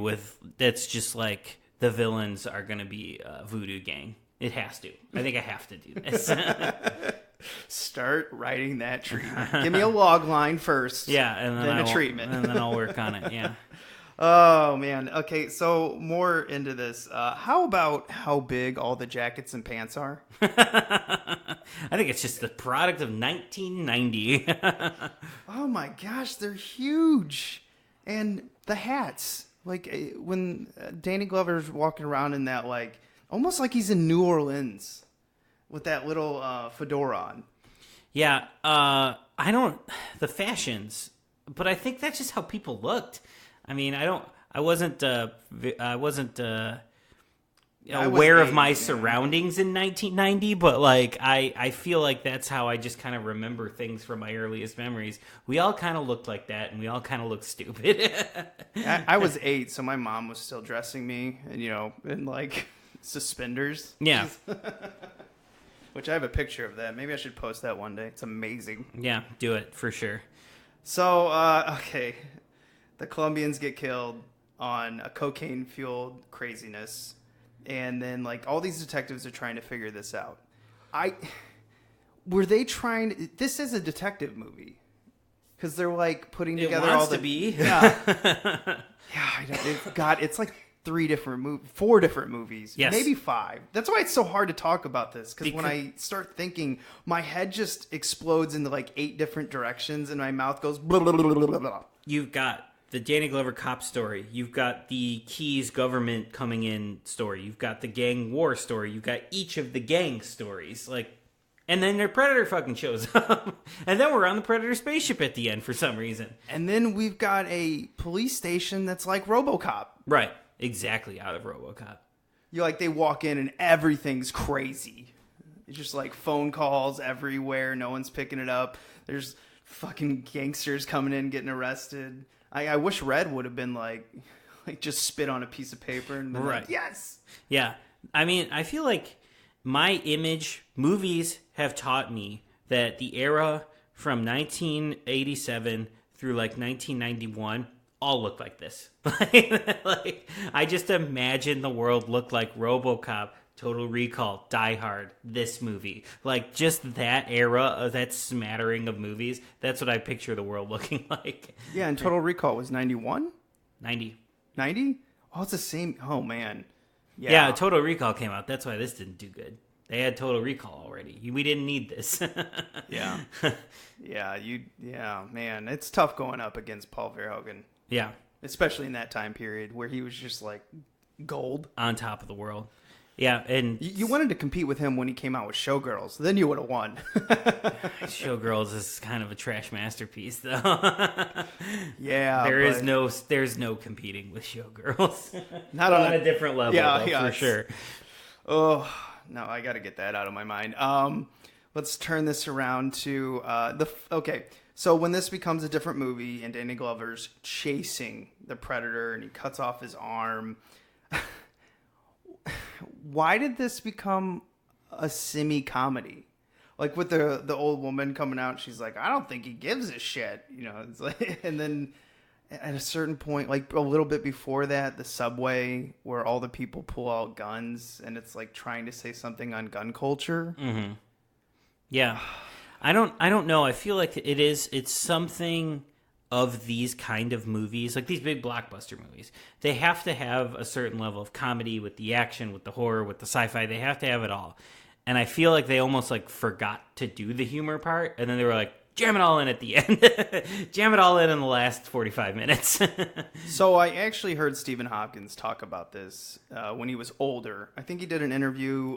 that's just like the villains are gonna be a voodoo gang. It has to. I think I have to do this. Start writing that treatment. Give me a log line first. Yeah, and then a treatment, and then I'll work on it. Yeah. Oh man. Okay, so more into this. How about how big all the jackets and pants are? I think it's just the product of 1990. Oh my gosh, they're huge. And the hats. Like when Danny Glover's walking around in that, like, almost like he's in New Orleans with that little fedora on. Yeah, the fashions, but I think that's just how people looked. I mean, I wasn't aware of my surroundings in 1990, but like I feel like that's how I just kind of remember things from my earliest memories. We all kind of looked like that, and we all kind of looked stupid. I was 8, so my mom was still dressing me, and in like suspenders. Yeah. Which I have a picture of that. Maybe I should post that one day. It's amazing. Yeah, do it for sure. So, okay. The Colombians get killed on a cocaine-fueled craziness. And then, like, all these detectives are trying to figure this out. This is a detective movie. Because they're, like, putting together all the... Yeah. Yeah, it's like 4 different movies. Yes. Maybe 5. That's why it's so hard to talk about this. Because when I start thinking, my head just explodes into, like, 8 different directions, and my mouth goes... Blah, blah, blah, blah, blah, blah. You've got the Danny Glover cop story. You've got the Keys government coming in story. You've got the gang war story. You've got each of the gang stories. Like, and then their Predator fucking shows up. And then we're on the Predator spaceship at the end for some reason. And then we've got a police station that's like RoboCop. Right. Exactly, out of RoboCop. They walk in and everything's crazy. It's just like phone calls everywhere. No one's picking it up. There's fucking gangsters coming in, getting arrested. I wish Red would have been like just spit on a piece of paper and been like, yes. Yeah. I mean, I feel like movies have taught me that the era from 1987 through like 1991 all look like this. Like, I just imagine the world looked like RoboCop, Total Recall, Die Hard, this movie. Like, just that era of that smattering of movies. That's what I picture the world looking like. Yeah, and Total Recall was 91? 90. 90? Oh, it's the same. Oh, man. Yeah, Total Recall came out. That's why this didn't do good. They had Total Recall already. We didn't need this. Yeah. Yeah, man. It's tough going up against Paul Verhoeven. Yeah. Especially in that time period where he was just like gold. On top of the world. Yeah, and you wanted to compete with him when he came out with Showgirls. Then you would have won. Showgirls is kind of a trash masterpiece, though. Yeah, there's no competing with Showgirls. Not on a different level, though, for sure. Oh no, I got to get that out of my mind. Let's turn this around to okay. So when this becomes a different movie and Danny Glover's chasing the Predator and he cuts off his arm. Why did this become a semi-comedy? Like with the old woman coming out, she's like, I don't think he gives a shit. You know, it's like, and then at a certain point, like a little bit before that, the subway where all the people pull out guns and it's like trying to say something on gun culture. Mm-hmm. Yeah. I don't know. I feel like it's something of these kind of movies, like these big blockbuster movies. They have to have a certain level of comedy with the action, with the horror, with the sci-fi. They have to have it all. And I feel like they almost like forgot to do the humor part. And then they were like, jam it all in at the end. Jam it all in the last 45 minutes. So I actually heard Stephen Hopkins talk about this when he was older. I think he did an interview,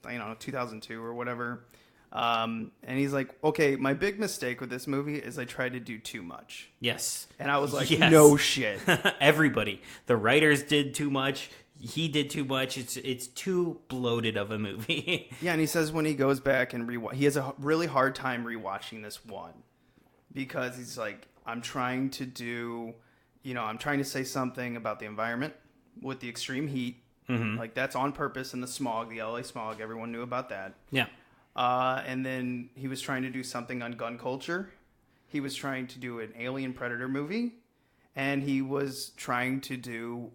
2002 or whatever. And he's like, okay, my big mistake with this movie is I tried to do too much. Yes. And I was like, no shit. Everybody. The writers did too much. He did too much. It's too bloated of a movie. Yeah, and he says when he goes back and he has a really hard time rewatching this one. Because he's like, I'm trying to say something about the environment with the extreme heat. Mm-hmm. Like, that's on purpose. And the smog, the LA smog, everyone knew about that. Yeah. And then he was trying to do something on gun culture. He was trying to do an Alien Predator movie. And he was trying to do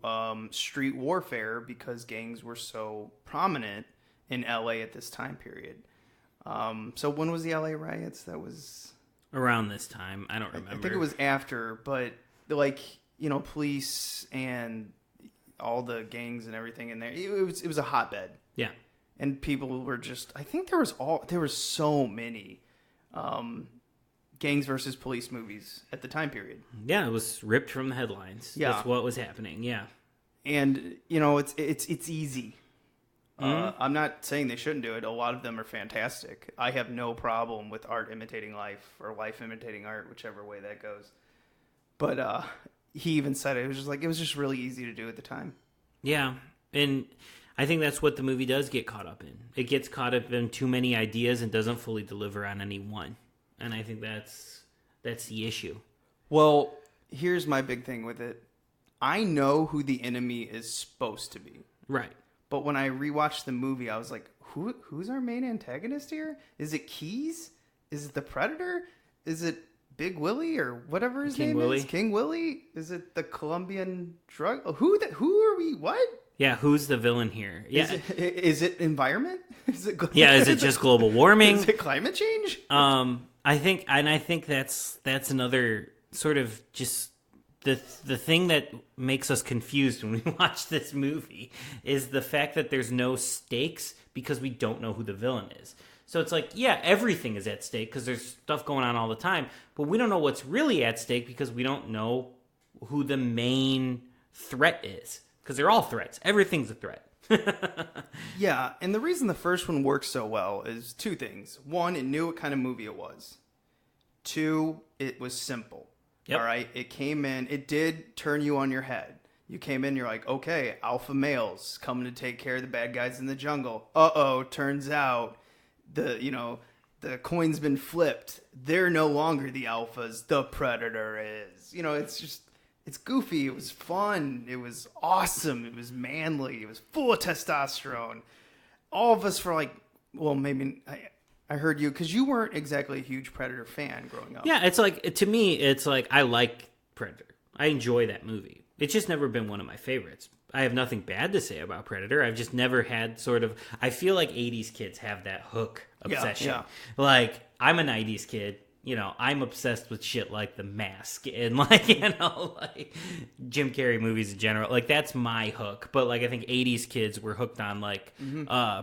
street warfare because gangs were so prominent in LA at this time period. So when was the LA riots? That was... around this time. I don't remember. I think it was after, but police and all the gangs and everything in there. It was a hotbed. Yeah. And people were just, I think there was so many gangs versus police movies at the time period. Yeah, it was ripped from the headlines. Yeah. That's what was happening, yeah. And, it's easy. Mm-hmm. I'm not saying they shouldn't do it. A lot of them are fantastic. I have no problem with art imitating life or life imitating art, whichever way that goes. But he even said it was just really easy to do at the time. Yeah, and I think that's what the movie does get caught up in. It gets caught up in too many ideas and doesn't fully deliver on any one. And I think that's the issue. Well, here's my big thing with it. I know who the enemy is supposed to be. Right. But when I rewatched the movie, I was like, who's our main antagonist here? Is it Keys? Is it the Predator? Is it Big Willie or whatever his name is? King Willie? Is it the Colombian drug? Who are we? What? Yeah, who's the villain here? Yeah, is it environment? Is it just global warming? Is it climate change? I think that's another sort of just the thing that makes us confused when we watch this movie is the fact that there's no stakes because we don't know who the villain is. So it's like, yeah, everything is at stake because there's stuff going on all the time, but we don't know what's really at stake because we don't know who the main threat is. Because they're all threats. Everything's a threat. Yeah, and the reason the first one works so well is two things. One, it knew what kind of movie it was. Two, it was simple. Yep. All right? It came in, it did turn you on your head. You came in, you're like, okay, alpha males coming to take care of the bad guys in the jungle. Uh-oh, turns out the coin's been flipped. They're no longer the alphas. The Predator is. It's goofy. It was fun. It was awesome. It was manly. It was full of testosterone. All of us were like, well, maybe I heard you because you weren't exactly a huge Predator fan growing up. Yeah, it's like, to me, it's like I like Predator. I enjoy that movie. It's just never been one of my favorites. I have nothing bad to say about Predator. I've just never had I feel like 80s kids have that hook obsession. Yeah. Like, I'm a 90s kid. I'm obsessed with shit like The Mask and like Jim Carrey movies in general. Like, that's my hook. But like, I think 80s kids were hooked on like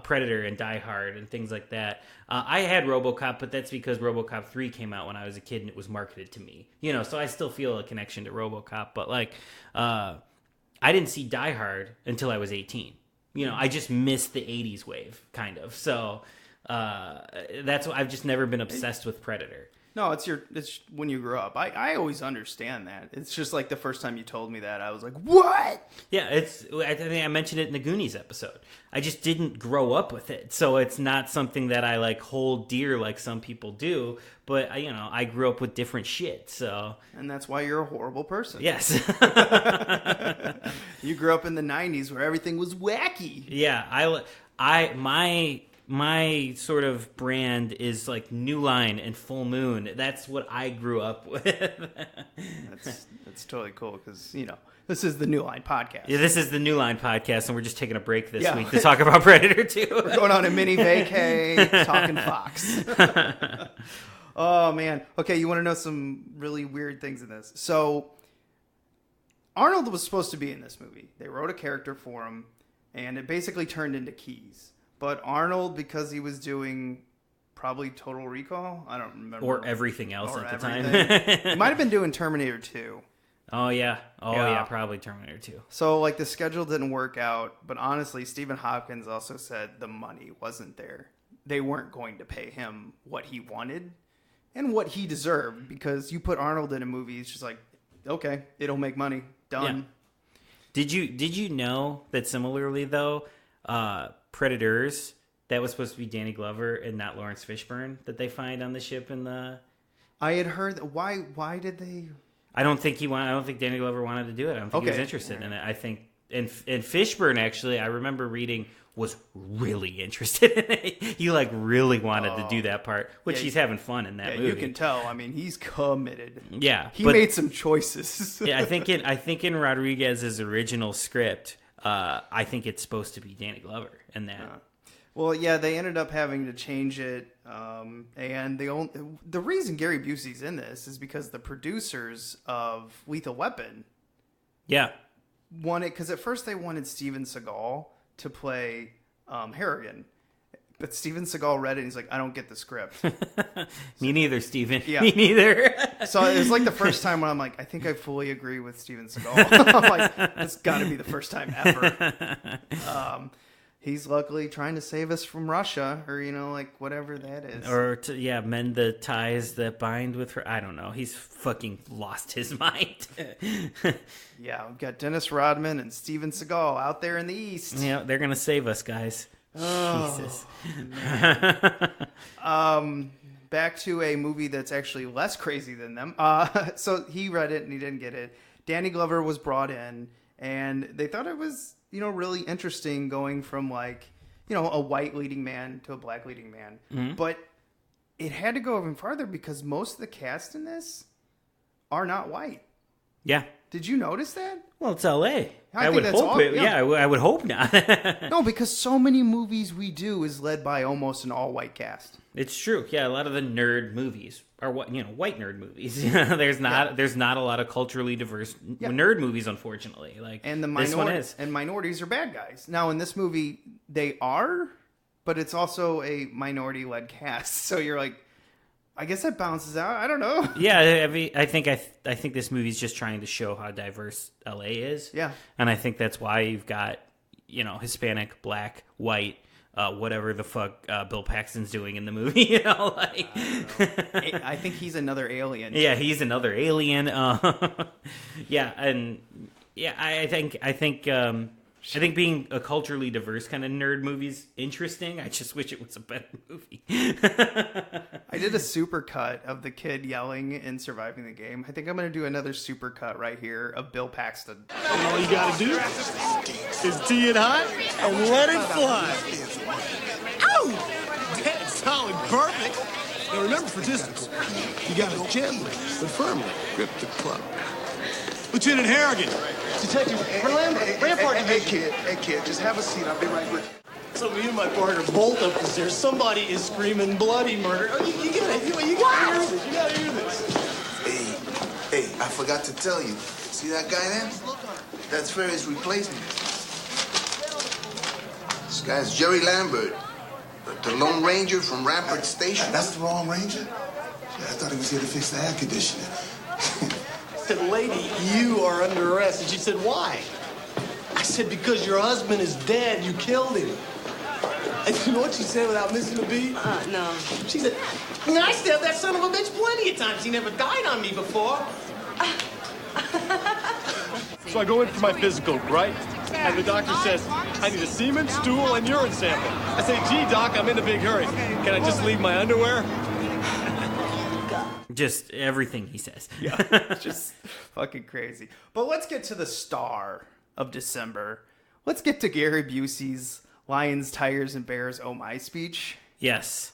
Predator and Die Hard and things like that. I had RoboCop, but that's because RoboCop 3 came out when I was a kid and it was marketed to me. So I still feel a connection to RoboCop. But like, I didn't see Die Hard until I was 18. I just missed the 80s wave, kind of. So that's why I've just never been obsessed with Predator. No, it's when you grew up. I always understand that. It's just like the first time you told me that, I was like, what? Yeah, I think I mentioned it in the Goonies episode. I just didn't grow up with it. So it's not something that I like hold dear like some people do. But, I grew up with different shit, so. And that's why you're a horrible person. Yes. You grew up in the 90s where everything was wacky. Yeah, my sort of brand is like New Line and Full Moon. That's what I grew up with. That's totally cool because, this is the New Line podcast. Yeah, this is the New Line podcast, and we're just taking a break this week to talk about Predator 2. We're going on a mini vacay, talking Fox. Oh, man. Okay, you want to know some really weird things in this? So, Arnold was supposed to be in this movie. They wrote a character for him, and it basically turned into Keys. But Arnold, because he was doing probably Total Recall, I don't remember. Or everything else at the time. He might have been doing Terminator 2. Oh, yeah. Yeah, probably Terminator 2. So, like, the schedule didn't work out. But honestly, Stephen Hopkins also said the money wasn't there. They weren't going to pay him what he wanted and what he deserved. Because you put Arnold in a movie, it's just like, okay, it'll make money. Done. Yeah. Did you know that similarly, though, Predators, that was supposed to be Danny Glover and not Lawrence Fishburne that they find on the ship in the... I had heard that. Why did they... I don't think Danny Glover wanted to do it. I don't think he was interested in it. I think... And Fishburne, actually, I remember reading, was really interested in it. He, really wanted to do that part, which he's having fun in that movie. You can tell. I mean, he's committed. Yeah. He made some choices. Yeah, I think in Rodriguez's original script, I think it's supposed to be Danny Glover in that. Well, yeah, they ended up having to change it. And the reason Gary Busey's in this is because the producers of Lethal Weapon wanted, because at first they wanted Steven Seagal to play Harrigan. But Steven Seagal read it and he's like, I don't get the script. Me neither, Steven. Yeah. Me neither. So it was like the first time when I'm like, I think I fully agree with Steven Seagal. I'm like, that's got to be the first time ever. He's luckily trying to save us from Russia or, whatever that is. Or mend the ties that bind with her. I don't know. He's fucking lost his mind. Yeah, we've got Dennis Rodman and Steven Seagal out there in the East. Yeah, they're going to save us, guys. Oh, Jesus. Back to a movie that's actually less crazy than them. So he read it and he didn't get it. Danny Glover was brought in and they thought it was, really interesting going from a white leading man to a black leading man. Mm-hmm. But it had to go even farther because most of the cast in this are not white. Yeah. Did you notice that? Well, it's L.A. I would hope it. Yeah, I would hope not. No, because so many movies we do is led by almost an all-white cast. It's true. Yeah, a lot of the nerd movies are white nerd movies. There's not a lot of culturally diverse nerd movies, unfortunately. And this one is. And minorities are bad guys. Now, in this movie, they are, but it's also a minority-led cast. So you're like, I guess that balances out. I don't know. Yeah, I think this movie's just trying to show how diverse LA is. Yeah. And I think that's why you've got, Hispanic, black, white, whatever the fuck Bill Paxton's doing in the movie, I think he's another alien. Yeah, he's another alien. I think being a culturally diverse kind of nerd movie's interesting. I just wish it was a better movie. I did a super cut of the kid yelling and surviving the game. I think I'm going to do another super cut right here of Bill Paxton. All you got to do is tee it hot and let it fly. Ow! Dead solid, perfect. Now remember, for distance, you got to gently but firmly grip the club. Lieutenant Harrigan. Detective, hey, kid, just have a seat. I'll be right with you. So me and my partner bolt up because there's somebody is screaming bloody murder. Oh, you gotta hear this. You gotta hear this. Hey, I forgot to tell you. See that guy there? That's Ferry's replacement. This guy's Jerry Lambert, the Lone Ranger from Rampart Station. That's the wrong Ranger? I thought he was here to fix the air conditioning. I said, lady, you are under arrest. And she said, why? I said because your husband is dead, you killed him. And you know what she said without missing a beat? No. She said, I stabbed that son of a bitch plenty of times. He never died on me before. So I go in for my physical, right? And the doctor says, I need a semen, stool, and urine sample. I say, gee, doc, I'm in a big hurry. Can I just leave my underwear? Just everything he says. Yeah, just fucking crazy. But let's get to the star of December. Let's get to Gary Busey's Lions, Tigers, and Bears Oh My speech. Yes.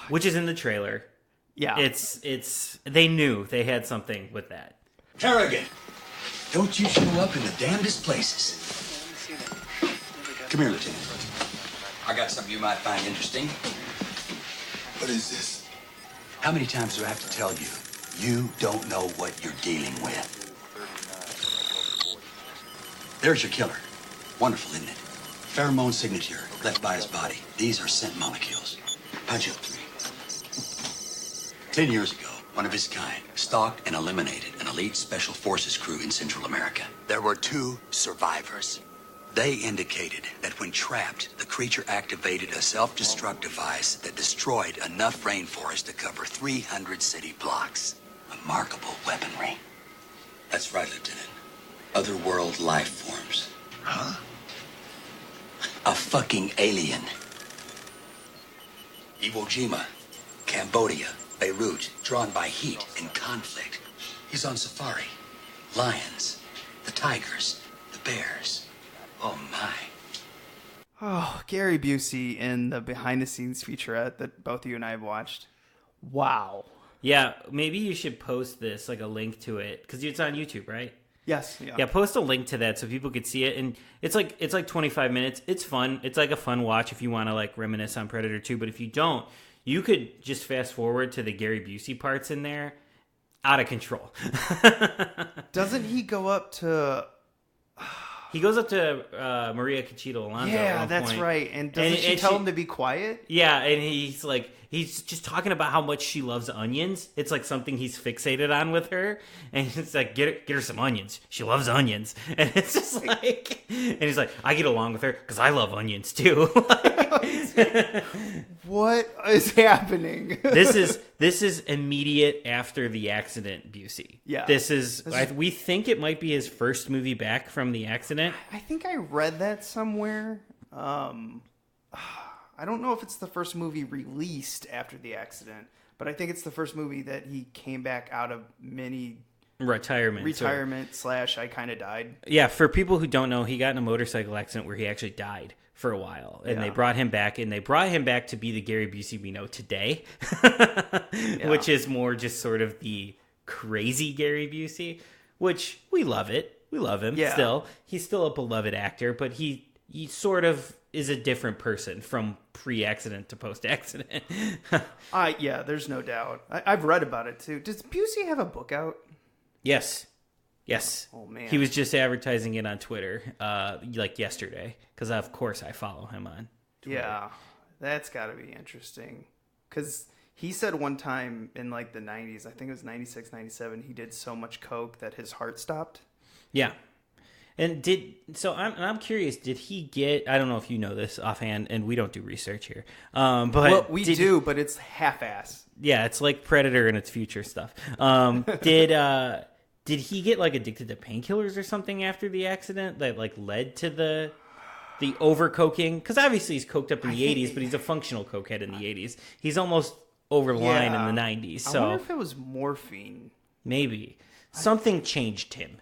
Which is in the trailer. Yeah. It's they knew they had something with that. Harrigan, don't you show up in the damnedest places. Come here, Lieutenant. I got something you might find interesting. What is this? How many times do I have to tell you? You don't know what you're dealing with. There's your killer. Wonderful, isn't it? Pheromone signature left by his body. These are scent molecules. Punch up 3. 10 years ago, one of his kind stalked and eliminated an elite special forces crew in Central America. There were 2 survivors. They indicated that when trapped, the creature activated a self-destruct device that destroyed enough rainforest to cover 300 city blocks. Remarkable weaponry. That's right, Lieutenant. Otherworld life forms. Huh? A fucking alien. Iwo Jima, Cambodia, Beirut, drawn by heat and conflict. He's on safari. Lions, the tigers, the bears. Oh, my. Oh, Gary Busey in the behind-the-scenes featurette that both you and I have watched. Wow. Yeah, maybe you should post this, like a link to it, because it's on YouTube, right? Yes. Yeah, post a link to that so people could see it. And it's like 25 minutes. It's fun. It's like a fun watch if you want to like reminisce on Predator 2. But if you don't, you could just fast forward to the Gary Busey parts in there. Out of control. Doesn't he go up to... He goes up to Maria Conchita Alonso. Yeah, that's point. right. And doesn't she tell him to be quiet? Yeah, and he's just talking about how much she loves onions. It's like something he's fixated on with her. And it's like, get her some onions. She loves onions. And it's just like, and he's like, I get along with her because I love onions too. What is happening? This is immediate after the accident, Busey. Yeah. We think it might be his first movie back from the accident. I think I read that somewhere. I don't know if it's the first movie released after the accident, but I think it's the first movie that he came back out of mini retirement / I kind of died. Yeah, for people who don't know, he got in a motorcycle accident where he actually died for a while, and they brought him back, to be the Gary Busey we know today, which is more just sort of the crazy Gary Busey, which we love it. We love him still. He's still a beloved actor, but he sort of is a different person from pre-accident to post-accident. Yeah, there's no doubt. I've read about it too. Does Busey have a book out? Yes. Oh man. He was just advertising it on Twitter, like yesterday, because of course I follow him on Twitter. Yeah, that's got to be interesting. Because he said one time in like the 90s, I think it was 96, 97, he did so much coke that his heart stopped. Yeah. And I'm curious, did he get, I don't know if you know this offhand, and we don't do research here. But we do, but it's half-ass. Yeah, it's like Predator and its future stuff. Did he get like addicted to painkillers or something after the accident that like led to the over coking? Because obviously he's coked up in the 80s, but he's a functional cokehead in the 80s. He's almost over the line in the 90s. So I wonder if it was morphine. Maybe something changed him.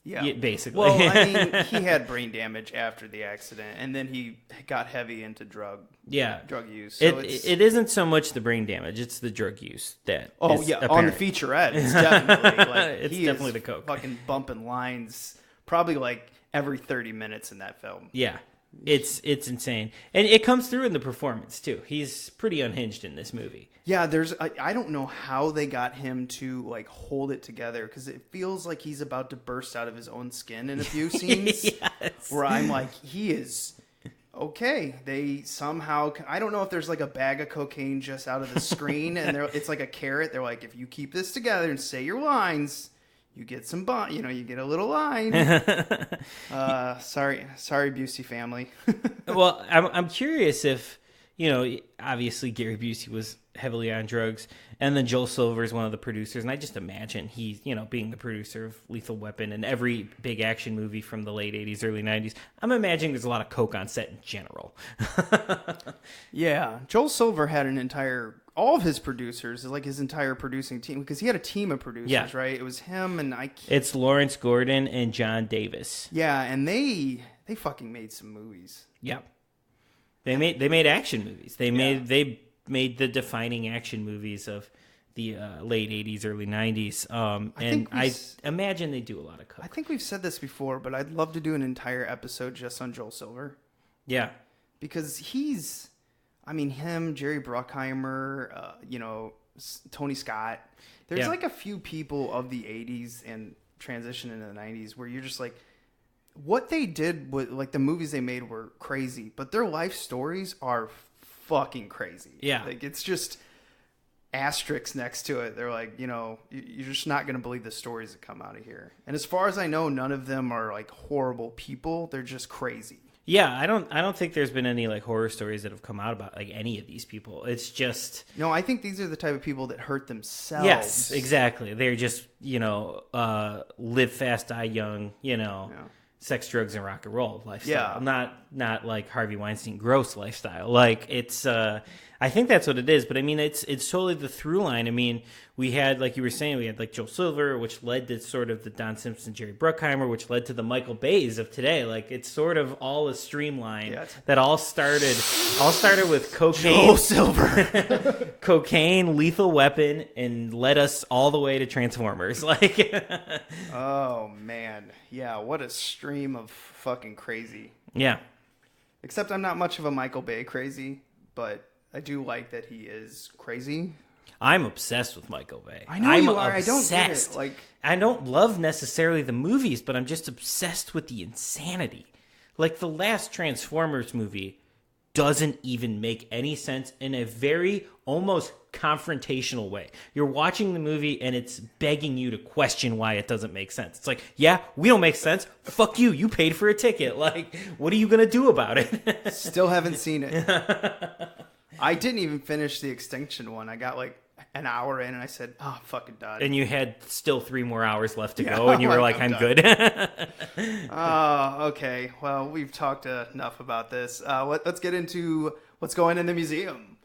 Yeah, basically. Well, I mean, he had brain damage after the accident, and then he got heavy into drug use. So it isn't so much the brain damage; it's the drug use that. Oh yeah, apparent. On the featurette, it's definitely like it's definitely the coke. Fucking bumping lines, probably like every 30 minutes in that film. Yeah. It's insane, and it comes through in the performance too. He's pretty unhinged in this movie. Yeah, I don't know how they got him to like hold it together, because it feels like he's about to burst out of his own skin in a few scenes. Yes. Where I'm like, he is okay. They somehow, I don't know if there's like a bag of cocaine just out of the screen, and it's like a carrot. They're like, if you keep this together and say your lines, you get some you get a little line. Sorry, Busey family. Well, I'm curious if, obviously Gary Busey was heavily on drugs, and then Joel Silver is one of the producers, and I just imagine he's, being the producer of Lethal Weapon and every big action movie from the late 80s, early 90s, I'm imagining there's a lot of coke on set in general. Yeah, Joel Silver had all of his producers, like his entire producing team, because he had a team of producers, right? It was him and It's Lawrence Gordon and John Davis. Yeah, and they fucking made some movies. Yeah. They made action movies. They made the defining action movies of the late 80s, early 90s. I imagine they do a lot of coke. I think we've said this before, but I'd love to do an entire episode just on Joel Silver. Yeah. Because him, Jerry Bruckheimer, Tony Scott. There's like a few people of the 80s and transition into the 90s where you're just like, what they did with like the movies they made were crazy, but their life stories are fucking crazy. Yeah. Like it's just asterisks next to it. They're like, you're just not going to believe the stories that come out of here. And as far as I know, none of them are like horrible people. They're just crazy. Yeah, I don't think there's been any like horror stories that have come out about like any of these people. It's just I think these are the type of people that hurt themselves. Yes, exactly. They're just live fast, die young. Sex, drugs, and rock and roll lifestyle. Yeah. Not like Harvey Weinstein gross lifestyle. Like it's I think that's what it is, but I mean it's totally the through line. I mean, we had, like you were saying, we had like Joel Silver, which led to sort of the Don Simpson, Jerry Bruckheimer, which led to the Michael Bays of today. Like it's sort of all a streamline that all started with cocaine, Joel Silver, cocaine, Lethal Weapon, and led us all the way to Transformers. Like, oh man, yeah, what a stream of fucking crazy. Yeah. Except I'm not much of a Michael Bay crazy, but I do like that he is crazy. I'm obsessed with Michael Bay. I know I'm you are. Obsessed. I don't get it. Like, I don't love necessarily the movies, but I'm just obsessed with the insanity. Like the last Transformers movie doesn't even make any sense in a very almost confrontational way. You're watching the movie and it's begging you to question why it doesn't make sense. It's like, yeah, we don't make sense. Fuck you. You paid for a ticket. Like, what are you going to do about it? Still haven't seen it. I didn't even finish the Extinction one. I got like an hour in and I said, oh, fucking done. And you had still 3 more hours left to go and you were like, I'm good. Oh, okay. Well, we've talked enough about this. Let's get into what's going in the museum.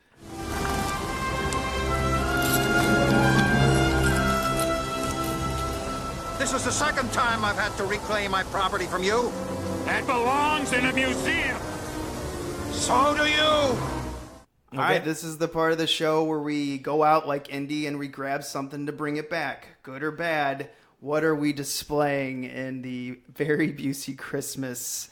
This is the second time I've had to reclaim my property from you. That belongs in a museum. So do you. All right, this is the part of the show where we go out like Indy and we grab something to bring it back. Good or bad, what are we displaying in the Very Busey Christmas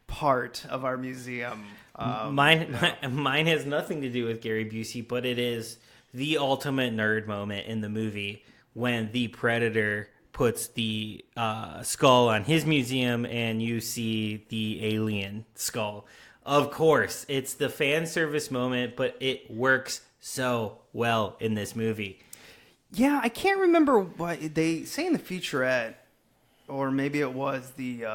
part of our museum? Mine has nothing to do with Gary Busey, but it is the ultimate nerd moment in the movie when the Predator puts the skull on his museum and you see the alien skull. Of course, it's the fan service moment, but it works so well in this movie. Yeah, I can't remember what they say in the featurette, or maybe it was the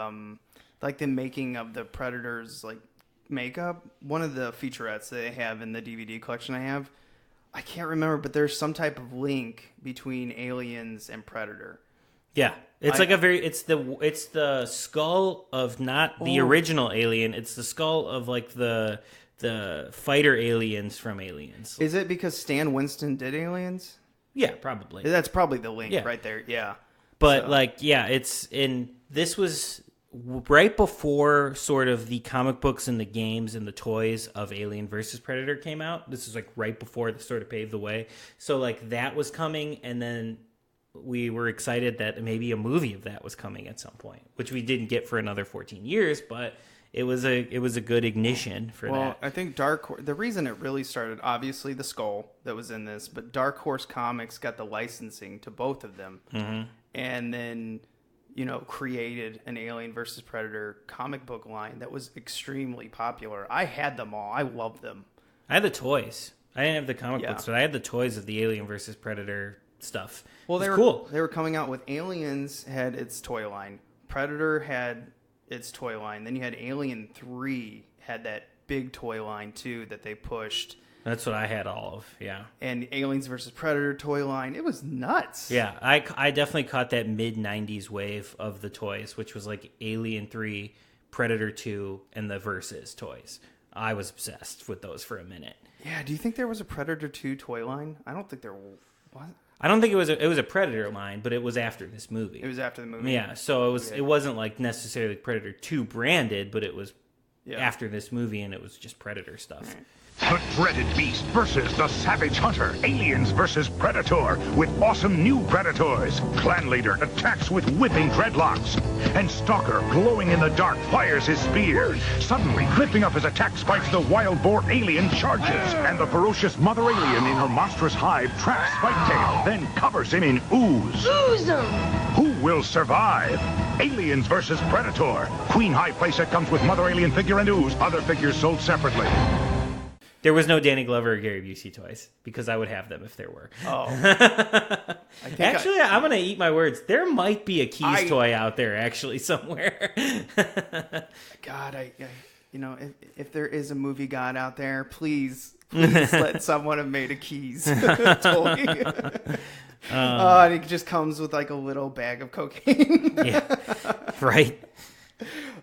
like the making of the Predator's like makeup. One of the featurettes they have in the DVD collection I have, I can't remember, but there's some type of link between Aliens and Predator. Yeah, it's it's the skull of not the original Alien. It's the skull of like the fighter aliens from Aliens. Is it because Stan Winston did Aliens? Yeah, probably. That's probably the link right there. Yeah, but it's in. This was right before sort of the comic books and the games and the toys of Alien versus Predator came out. This is like right before this sort of paved the way. So like that was coming, and then we were excited that maybe a movie of that was coming at some point, which we didn't get for another 14 years, but it was a good ignition for that. Well, I think the reason it really started, obviously the skull that was in this, but Dark Horse Comics got the licensing to both of them. Mm-hmm. And then, created an Alien versus Predator comic book line that was extremely popular. I had them all. I loved them. I had the toys. I didn't have the comic books, but I had the toys of the Alien versus Predator stuff. Well, It's cool. They were coming out with Aliens had its toy line. Predator had its toy line. Then you had Alien 3 had that big toy line too that they pushed. That's what I had all of, yeah. And Aliens versus Predator toy line. It was nuts. Yeah, I definitely caught that mid-90s wave of the toys, which was like Alien 3, Predator 2, and the Versus toys. I was obsessed with those for a minute. Yeah, do you think there was a Predator 2 toy line? I don't think there was. I don't think it was a Predator line, but it was after this movie. It was after the movie. Yeah, so it wasn't like necessarily Predator 2 branded, but it was after this movie, and it was just Predator stuff. The dreaded beast versus the savage hunter. Aliens versus Predator with awesome new Predators. Clan leader attacks with whipping dreadlocks. And Stalker, glowing in the dark, fires his spear. Suddenly, flipping up his attack spikes, the wild boar alien charges. And the ferocious mother alien in her monstrous hive traps Spiketail, then covers him in ooze. Ooze 'em! Who will survive? Aliens versus Predator. Queen High playset comes with mother alien figure and ooze. Other figures sold separately. There was no Danny Glover or Gary Busey toys, because I would have them if there were. Oh. Actually, I'm going to eat my words. There might be a Keys toy out there, actually, somewhere. God, if there is a movie god out there, please let someone have made a Keys toy. And it just comes with like a little bag of cocaine. Yeah, right.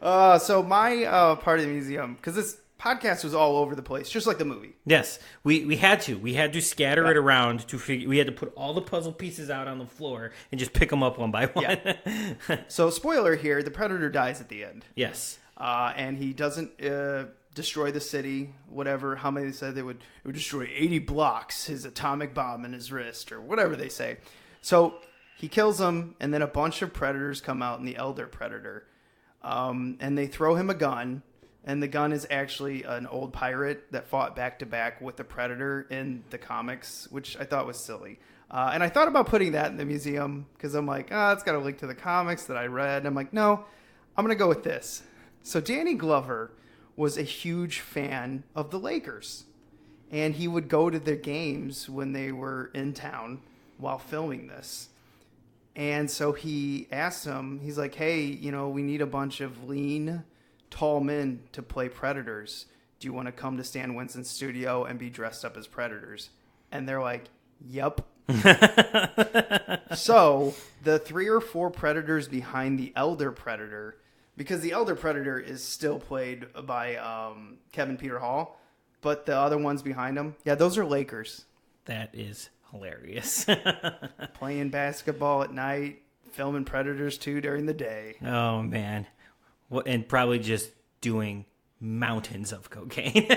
So my part of the museum, because this podcast was all over the place, just like the movie. Yes, we had to scatter it around to figure. We had to put all the puzzle pieces out on the floor and just pick them up one by one. Yeah. So, spoiler here: the Predator dies at the end. Yes, and he doesn't destroy the city. Whatever, how many said it would destroy 80 blocks. His atomic bomb in his wrist, or whatever they say. So he kills him, and then a bunch of predators come out, and the elder predator, and they throw him a gun. And the gun is actually an old pirate that fought back-to-back with the Predator in the comics, which I thought was silly. And I thought about putting that in the museum, because I'm like, it's got a link to the comics that I read. And I'm like, no, I'm going to go with this. So Danny Glover was a huge fan of the Lakers. And he would go to their games when they were in town while filming this. And so he asked them, he's like, hey, we need a bunch of lean, tall men to play predators. Do you want to come to Stan Winston's studio and be dressed up as predators? And they're like, yep. So the 3 or 4 predators behind the elder predator, because the elder predator is still played by Kevin Peter Hall, but the other ones behind him, those are Lakers. That is hilarious. Playing basketball at night, filming Predators 2 during the day. Oh, man. And probably just doing mountains of cocaine.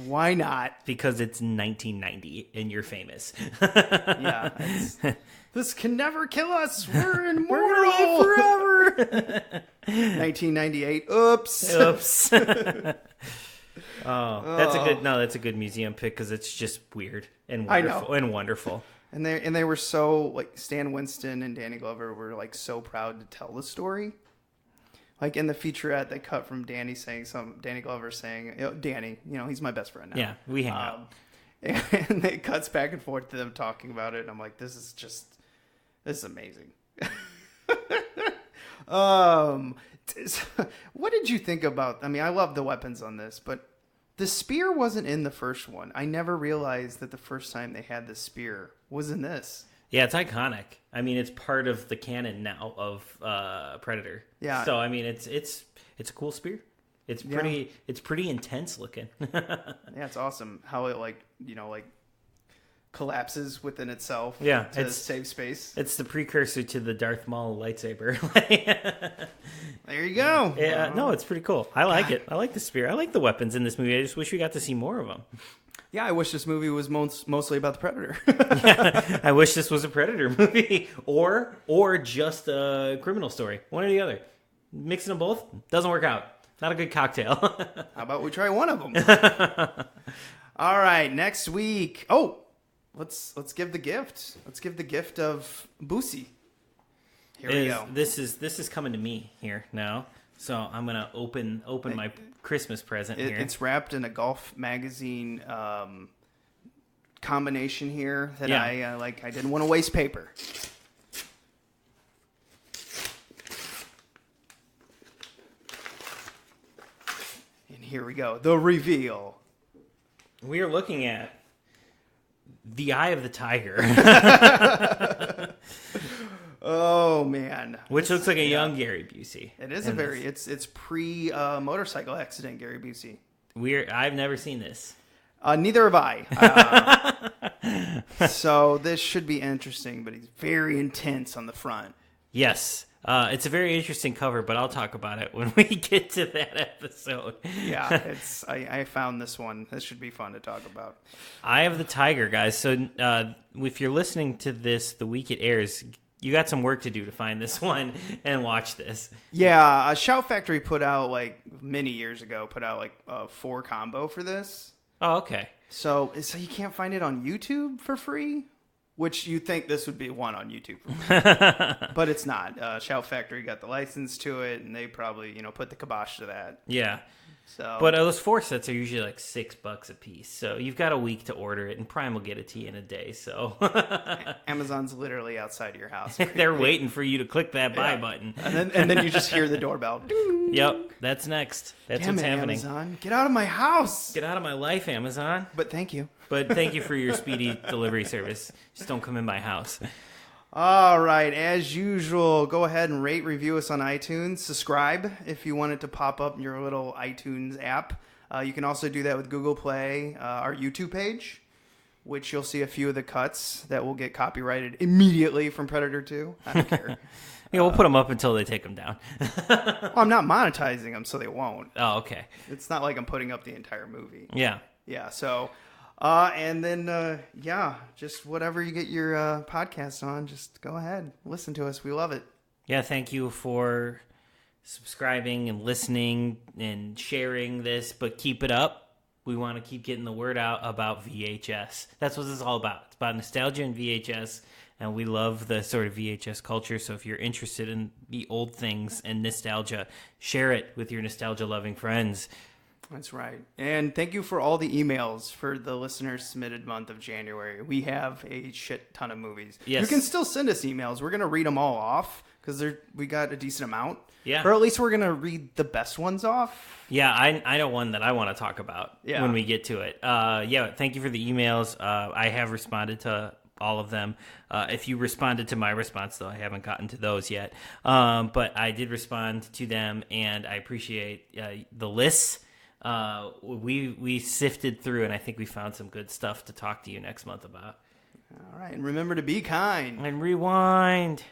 Why not? Because it's 1990 and you're famous. Yeah. This can never kill us. We're immortal. We're gonna live forever. 1998. Oops. That's a good museum pick, because it's just weird and wonderful. And they were so, like, Stan Winston and Danny Glover were like so proud to tell the story. Like in the featurette, they cut from Danny Glover saying, Danny, he's my best friend now. Yeah, we hang out. And it cuts back and forth to them talking about it. And I'm like, this is amazing. What did you think about, I love the weapons on this, but the spear wasn't in the first one. I never realized that the first time they had the spear was in this. Yeah, it's iconic. It's part of the canon now of Predator. Yeah. So it's a cool spear. It's pretty intense looking. Yeah, it's awesome how it collapses within itself. Yeah, to save space. It's the precursor to the Darth Maul lightsaber. There you go. Yeah, no, it's pretty cool. I like it. I like the spear. I like the weapons in this movie. I just wish we got to see more of them. Yeah, I wish this movie was mostly about the Predator. Yeah, I wish this was a Predator movie or just a criminal story. One or the other. Mixing them both doesn't work out. Not a good cocktail. How about we try one of them? All right, next week. Oh, let's give the gift. Let's give the gift of Busey. Here we go. This is coming to me here now. So I'm gonna open my Christmas present here. It's wrapped in a golf magazine combination here that Yeah. I didn't want to waste paper. And here we go. The reveal. We are looking at The Eye of the Tiger. Oh man, Which looks like a young Gary Busey. It is it's pre motorcycle accident Gary Busey. I've never seen this. Neither have I. So this should be interesting, but he's very intense on the front. Yes. It's a very interesting cover, but I'll talk about it when we get to that episode. Yeah, I found this one. This should be fun to talk about. Eye of the Tiger, guys. So if you're listening to this the week it airs, you got some work to do to find this one and watch this. Yeah, Shout Factory put out many years ago a 4 combo for this. Oh, okay. So you can't find it on YouTube for free, which you think this would be one on YouTube for free. But it's not. Shout Factory got the license to it, and they probably put the kibosh to that. Yeah. So, but those 4 sets are usually like $6 a piece, so you've got a week to order it, and Prime will get it to you in a day. So Amazon's literally outside of your house. They're waiting for you to click that buy button, and then you just hear the doorbell. Yep, that's next. That's Damn what's it, happening. Amazon, get out of my house! Get out of my life, Amazon. But thank you. But thank you for your speedy delivery service. Just don't come in my house. All right, as usual, go ahead and rate, review us on iTunes. Subscribe if you want it to pop up in your little iTunes app. You can also do that with Google Play, our YouTube page, which you'll see a few of the cuts that will get copyrighted immediately from Predator 2. I don't care. Yeah, we'll put them up until they take them down. Well, I'm not monetizing them, so they won't. Oh, okay. It's not like I'm putting up the entire movie. Yeah. Yeah, so... and then, just whatever you get your podcast on, just go ahead. Listen to us. We love it. Yeah, thank you for subscribing and listening and sharing this, but keep it up. We want to keep getting the word out about VHS. That's what this is all about. It's about nostalgia and VHS, and we love the sort of VHS culture, so if you're interested in the old things and nostalgia, share it with your nostalgia-loving friends. That's right. And thank you for all the emails for the listeners submitted month of January. We have a shit ton of movies. Yes. You can still send us emails. We're going to read them all off because we got a decent amount. Yeah. Or at least we're going to read the best ones off. Yeah, I know one that I want to talk about when we get to it. Thank you for the emails. I have responded to all of them. If you responded to my response, though, I haven't gotten to those yet. But I did respond to them, and I appreciate the lists. We sifted through, and I think we found some good stuff to talk to you next month about. All right, and remember to be kind. And rewind.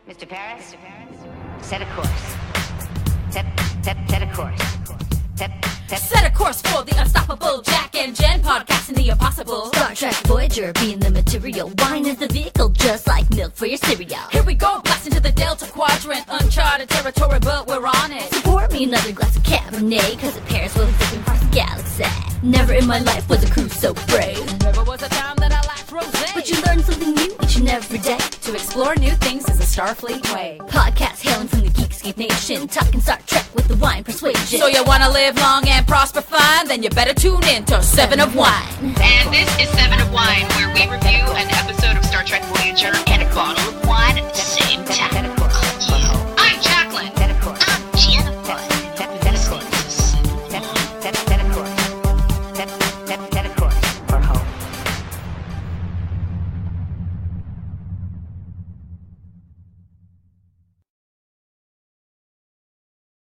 Mr. Paris, set a course. Set a course. Set a course for the unstoppable Jack and Jen podcasting the impossible. Star Trek Voyager being the material. Wine is the vehicle, just like milk for your cereal. Here we go, blast into the Delta Quadrant. Uncharted territory, but we're on it. So pour me another glass of Cabernet, cause it pairs well with different parts of the galaxy. Never in my life was a crew so brave. Never was a time that I lacked rosé. But you learn something new each and every day. To explore new things is a Starfleet way. Podcast hailing from the Geekscape Nation, talking Star Trek with the wine persuasion. So you wanna live long and prosper fine? Then you better tune in to 7 of Wine. And this is 7 of Wine, where we review an episode of Star Trek Voyager and a bottle of wine at the same time.